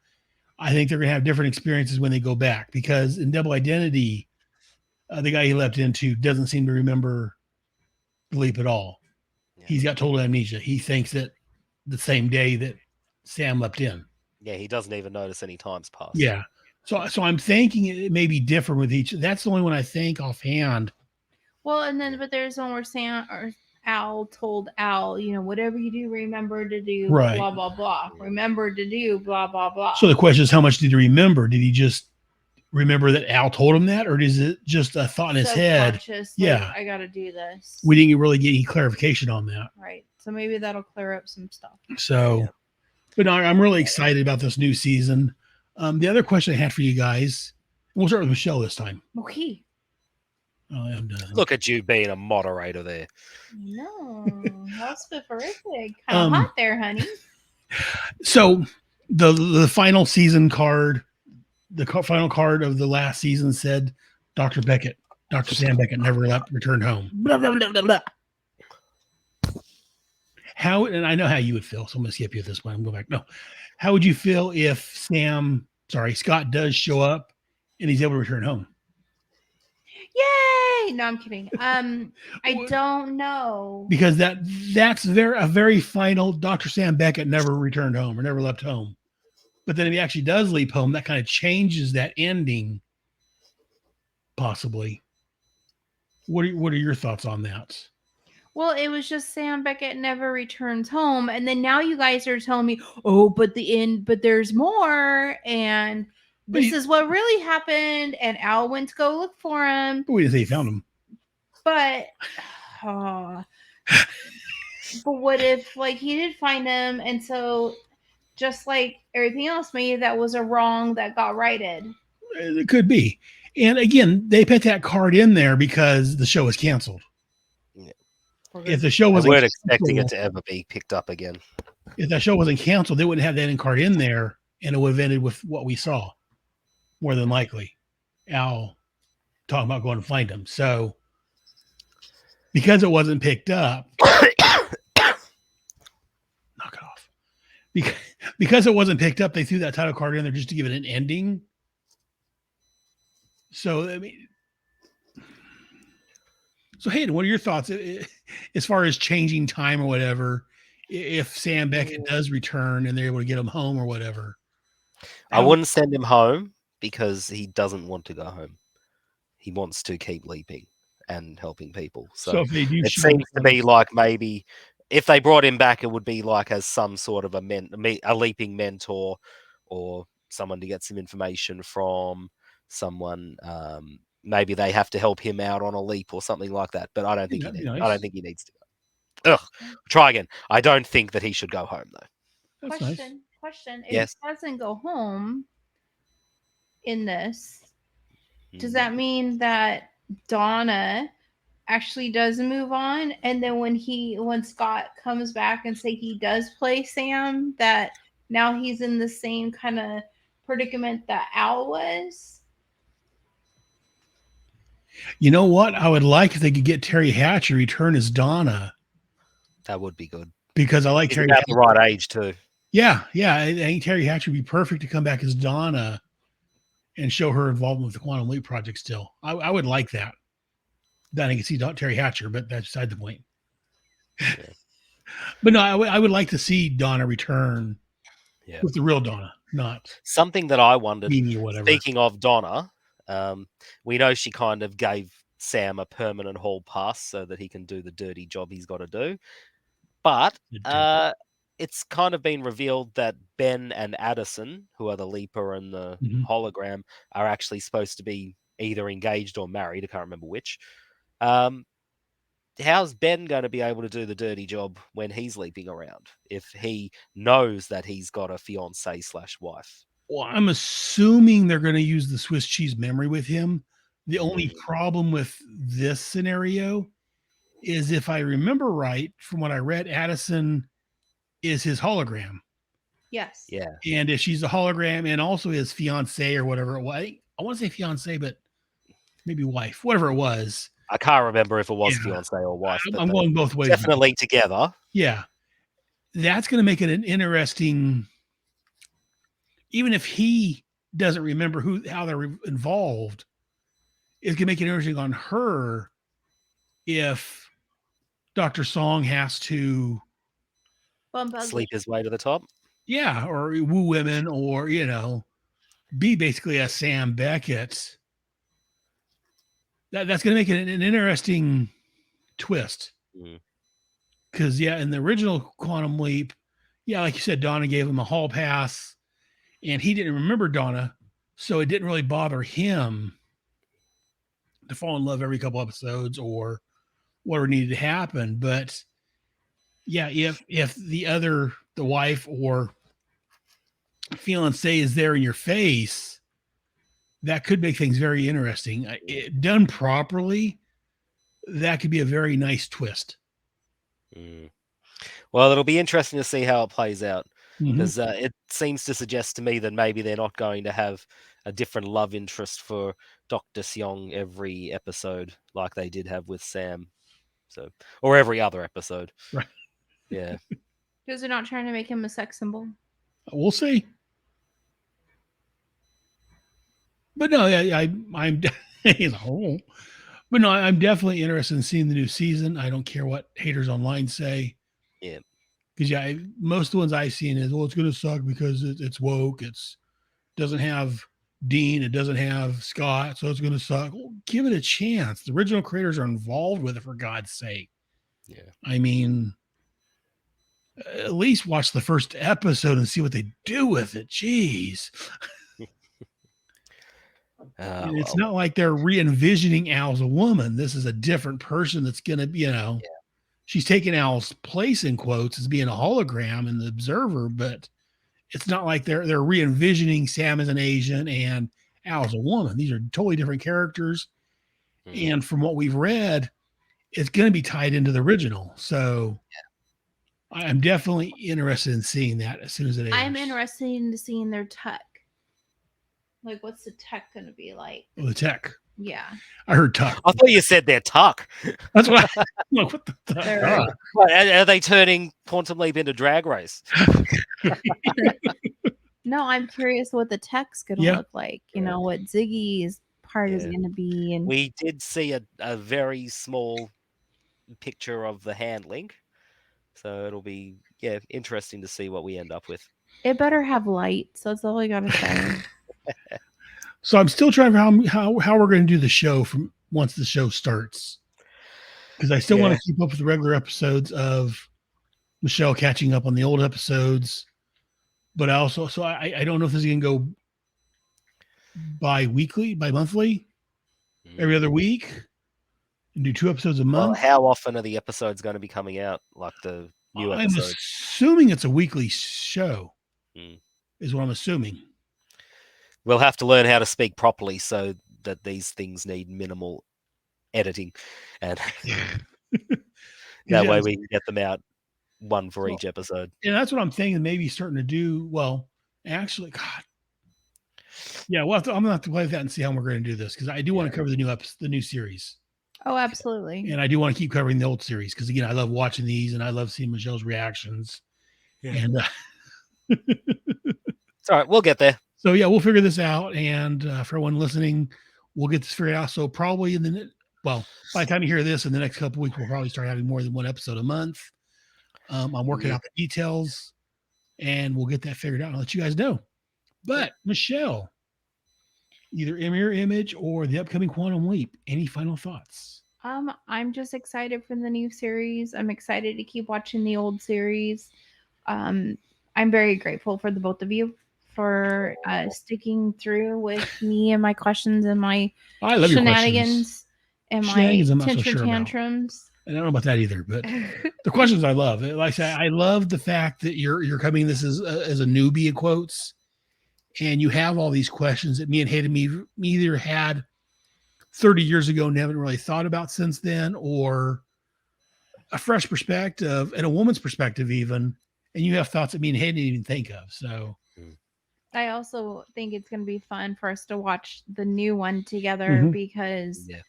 S5: I think they're going to have different experiences when they go back. Because in Double Identity, the guy he leapt into doesn't seem to remember the leap at all.
S3: Yeah.
S5: He's got total amnesia. He thinks that the same day that Sam leapt in.
S3: Yeah, he doesn't even notice any time's passed.
S5: Yeah. So I'm thinking it may be different with each. That's the only one I think offhand.
S1: Well, and then but there's one where Sam or Al told Al, whatever you do, remember to do
S5: Right.
S1: blah blah blah. Remember to do blah blah blah.
S5: So the question is, how much did he remember? Did he just remember that Al told him that, or is it just a thought in his head?
S1: Yeah, I got to do this.
S5: We didn't really get any clarification on that.
S1: Right. So maybe that'll clear up some stuff.
S5: So, but no, I'm really excited about this new season. The other question I had for you guys, we'll start with Michelle this time.
S1: Okay.
S5: Oh, I'm done.
S3: Look at you being a moderator there.
S1: No, that's horrific. Kind of hot there, honey.
S5: So the final season card, final card of the last season said Dr. Sam Beckett never returned home. Blah, blah, blah, blah, blah. How, and I know how you would feel, so I'm going to skip you at this point. I'm going to go back. No. How would you feel if Scott does show up and he's able to return home?
S1: Yay! No, I'm kidding. I don't know.
S5: Because that's a very final Dr. Sam Beckett never returned home or never left home. But then if he actually does leave home, that kind of changes that ending, possibly. What are your thoughts on that?
S1: Well, it was just Sam Beckett never returns home. And then now you guys are telling me, oh, but there's more. And this is what really happened. And Al went to go look for him.
S5: We didn't say he found him.
S1: But, but what if, like, he did find him? And so, just like everything else, maybe that was a wrong that got righted.
S5: It could be. And again, they put that card in there because the show was canceled.
S3: Yeah.
S5: If the show wasn't,
S3: we weren't expecting it to ever be picked up again.
S5: If that show wasn't canceled, they wouldn't have that card in there, and it would have ended with what we saw. More than likely, Al talking about going to find him. So, because it wasn't picked up, knock it off. Because it wasn't picked up, they threw that title card in there just to give it an ending. So, I mean, Hayden, what are your thoughts as far as changing time or whatever? If Sam Beckett does return and they're able to get him home or whatever,
S3: I wouldn't send him home because he doesn't want to go home. He wants to keep leaping and helping people. So
S5: if they do,
S3: it seems to be like maybe if they brought him back, it would be like as some sort of a leaping mentor or someone to get some information from someone. Maybe they have to help him out on a leap or something like that. But I don't think I don't think he needs to go. Try again. I don't think that he should go home though.
S1: Question. If
S3: yes.
S1: he doesn't go home in this, does that mean that Donna actually does move on? And then when Scott comes back and say he does play Sam, that now he's in the same kind of predicament that Al was?
S5: You know what? I would like if they could get Terry Hatcher return as Donna.
S3: That would be good.
S5: Because I like
S3: He's
S5: Terry
S3: at
S5: Hatcher.
S3: The right age too.
S5: Yeah. I think Terry Hatcher would be perfect to come back as Donna and show her involvement with the Quantum Leap project still. I would like that. Then I can see Terry Hatcher, but that's beside the point. Yeah. But no, I would like to see Donna return with the real Donna, not
S3: something that I wondered.
S5: Whatever.
S3: Speaking of Donna, we know she kind of gave Sam a permanent hall pass so that he can do the dirty job he's got to do. But it's kind of been revealed that Ben and Addison, who are the Leaper and the hologram, are actually supposed to be either engaged or married. I can't remember which. how's Ben going to be able to do the dirty job when he's leaping around if he knows that he's got a fiance/wife?
S5: Well, I'm assuming they're going to use the Swiss cheese memory with him. The only
S3: Mm.
S5: problem with this scenario is, if I remember right, from what I read, Addison is his hologram.
S1: Yes.
S3: Yeah.
S5: And if she's a hologram and also his fiance or whatever it was, I want to say fiance, but maybe wife, whatever it was.
S3: I can't remember if it was
S5: Yeah.
S3: fiance or wife, but
S5: I'm
S3: they're
S5: going both ways.
S3: definitely together.
S5: Yeah. That's going to make it an interesting, even if he doesn't remember how they're involved, it's going to make it interesting on her if Dr. Song has to
S1: Bump ugly.
S3: Sleep his way to the top.
S5: yeah, or woo women, or be basically a Sam Beckett. That's going to make it an interesting twist. Because in the original Quantum Leap, like you said, Donna gave him a hall pass, and he didn't remember Donna, so it didn't really bother him to fall in love every couple episodes or whatever needed to happen. But if the wife or fiance is there in your face, that could make things very interesting. Done properly, that could be a very nice twist.
S3: Well, it'll be interesting to see how it plays out,
S5: Mhm.
S3: because it seems to suggest to me that maybe they're not going to have a different love interest for Dr. Seong every episode like they did have with Sam. Or every other episode.
S5: Right.
S3: Yeah.
S1: Because they're not trying to make him a sex symbol.
S5: We'll see. But no, I'm but no, I'm definitely interested in seeing the new season. I don't care what haters online say.
S3: Yeah.
S5: Because most of the ones I've seen is, it's going to suck because it's woke. Doesn't have Dean. It doesn't have Scott, so it's going to suck. Well, give it a chance. The original creators are involved with it, for God's sake.
S3: Yeah.
S5: I mean, at least watch the first episode and see what they do with it. Jeez. It's not like they're re-envisioning Al as a woman. This is a different person that's going to be, she's taking Al's place in quotes as being a hologram in the observer, but it's not like they're re-envisioning Sam as an Asian and Al as a woman. These are totally different characters. And from what we've read, it's going to be tied into the original. So I'm definitely interested in seeing that as soon as it airs.
S1: I'm interested in seeing their tech. Like, what's the tech going to be like?
S5: Oh, the tech.
S1: Yeah.
S5: I heard tuck.
S3: I thought you said they're tuck.
S5: That's what I'm like, what the tuck?
S3: Are they turning Quantum Leap into Drag Race?
S1: No, I'm curious what the tech's going to look like. What Ziggy's part is going to be. And
S3: we did see a very small picture of the hand link. So it'll be, interesting to see what we end up with.
S1: It better have lights. That's all I got to say.
S5: So I'm still trying to how we're going to do the show from once the show starts, because I still want to keep up with the regular episodes of Michelle catching up on the old episodes, but I also I don't know if this is going to go bi-monthly, every other week, and do 2 episodes a month.
S3: Well, how often are the episodes going to be coming out? Like the new episodes?
S5: I'm assuming it's a weekly show. Is what I'm assuming.
S3: We'll have to learn how to speak properly so that these things need minimal editing, and that way we can get them out one for each episode.
S5: And that's what I'm thinking. Maybe starting to do. Well, actually, God, I'm gonna have to play with that and see how we're going to do this, because I do want to cover the new series.
S1: Oh, absolutely.
S5: And I do want to keep covering the old series, because again, I love watching these and I love seeing Michelle's reactions.
S3: Yeah.
S5: And
S3: it's all right. We'll get there.
S5: So we'll figure this out, and for everyone listening, we'll get this figured out. So probably by the time you hear this, in the next couple of weeks, we'll probably start having more than 1 episode a month. I'm working out the details, and we'll get that figured out and I'll let you guys know. But Michelle, either Mirror Image or the upcoming Quantum Leap, any final thoughts?
S1: I'm just excited for the new series. I'm excited to keep watching the old series. I'm very grateful for the both of you for sticking through with me and my questions and my shenanigans and my tantrum tantrums.
S5: And I don't know about that either, but the questions I love. Like I said, I love the fact that you're coming this as a newbie in quotes, and you have all these questions that me and Hayden me either had 30 years ago and haven't really thought about since then, or a fresh perspective and a woman's perspective even, and you have thoughts that me and Hayden didn't even think of. So
S1: I also think it's going to be fun for us to watch the new one together because
S3: Yeah.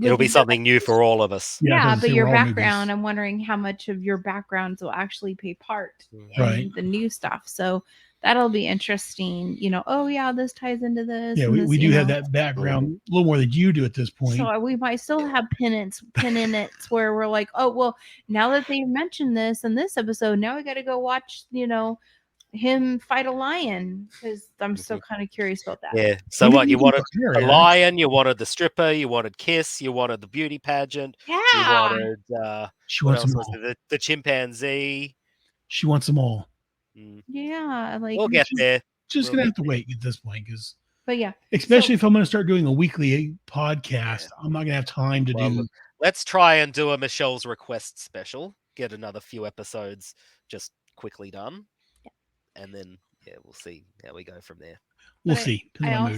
S3: It'll be something new for all of us.
S1: yeah,
S5: because
S1: but
S5: they
S1: your
S5: were all
S1: background,
S5: newbies.
S1: I'm wondering how much of your backgrounds will actually play part in
S5: Right.
S1: the new stuff. So that'll be interesting. Oh yeah, this ties into this.
S5: Yeah,
S1: and this,
S5: we do have
S1: know.
S5: that background a little more than you do at this point.
S1: So we might still have pin in it where we're like, oh well, now that they mentioned this in this episode, now we got to go watch, him fight a lion because I'm still kind of curious about that.
S3: Yeah. So what you wanted
S5: Here,
S3: the
S5: Aaron.
S3: lion, you wanted the stripper, you wanted Kiss, you wanted the beauty pageant, you
S1: Yeah,
S3: wanted
S5: She
S3: what
S5: wants
S3: else
S5: them
S3: was
S5: all.
S3: there? The chimpanzee.
S5: She wants them all.
S3: Mm.
S1: yeah, like
S3: We'll get there.
S5: Just
S3: We'll
S5: gonna
S3: get
S5: have to
S3: there.
S5: wait at this point because,
S1: but yeah,
S5: especially if I'm going to start doing a weekly podcast, I'm not going to have time to
S3: Well,
S5: do.
S3: look, let's try and do a Michelle's request special. Get another few episodes just quickly done, and then we'll see how we go from there.
S5: We'll
S1: But
S5: see. Depends on my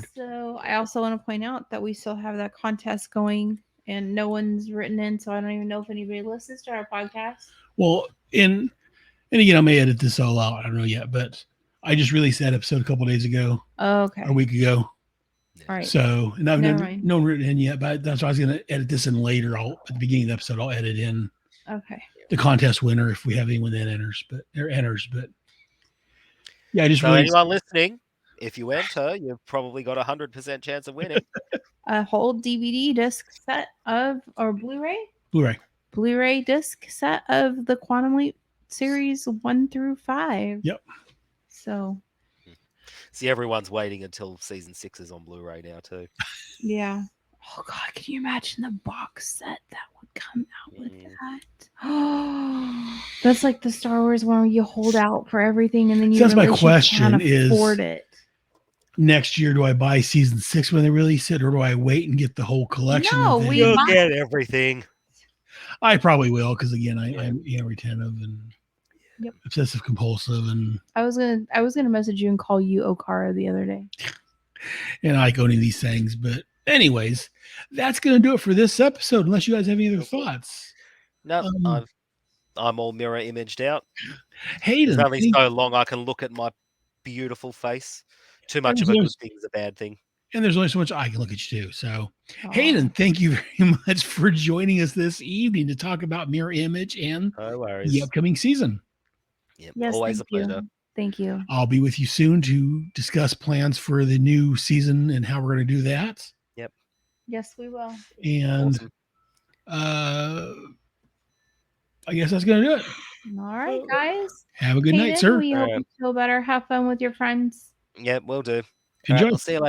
S5: mood.
S1: I also want to point out that we still have that contest going and no one's written in, so I don't even know if anybody listens to our podcast.
S5: Well, and again, I may edit this all out. I don't know yet, but I just released that episode a couple days ago,
S1: Okay.
S5: or a week ago.
S1: All right.
S5: So, and I've
S1: Never
S5: no
S1: mind.
S5: one written in yet, but that's why I was going to edit this in later. At the beginning of the episode, I'll edit in
S1: Okay.
S5: the contest winner if we have anyone that enters. But yeah, I just
S3: So
S5: really
S3: anyone listening, if you enter, you've probably got 100% chance of winning.
S1: A whole DVD disc set of, or Blu-ray disc set of the Quantum Leap series 1 through 5.
S5: Yep.
S1: So
S3: See, everyone's waiting until season 6 is on Blu-ray now too.
S1: yeah. Oh God, can you imagine the box set that would come out with that? Oh, that's like the Star Wars one where you hold out for everything and then you
S5: So that's my
S1: realize you
S5: question
S1: can't
S5: is,
S1: afford it.
S5: next year, do I buy season 6 when they release it, or do I wait and get the whole collection?
S1: No,
S5: and then-
S1: we
S3: You'll
S1: might-
S3: get everything.
S5: I probably will because again, I'm retentive and obsessive compulsive, and
S1: I was gonna message you and call you Okara the other day.
S5: I like owning these things. But anyways, that's gonna do it for this episode. Unless you guys have any other thoughts.
S3: No, I'm all mirror imaged out.
S5: Hayden,
S3: It's only so long I can look at my beautiful face. Too much of a good thing is a bad thing.
S5: and there's only so much I can look at you too. So, Hayden, thank you very much for joining us this evening to talk about mirror image and
S3: No worries.
S5: the upcoming season.
S3: Yep,
S1: Yes,
S3: always a
S1: thank you.
S3: pleasure.
S1: Thank you.
S5: I'll be with you soon to discuss plans for the new season and how we're going to do that.
S1: Yes, we will.
S5: And
S3: Awesome.
S5: I guess that's going to do it.
S1: All right, guys.
S5: Have a good night, sir.
S1: We hope you feel better. Have fun with your friends.
S3: Yeah, will do.
S5: Enjoy.
S3: Right, we'll see you later.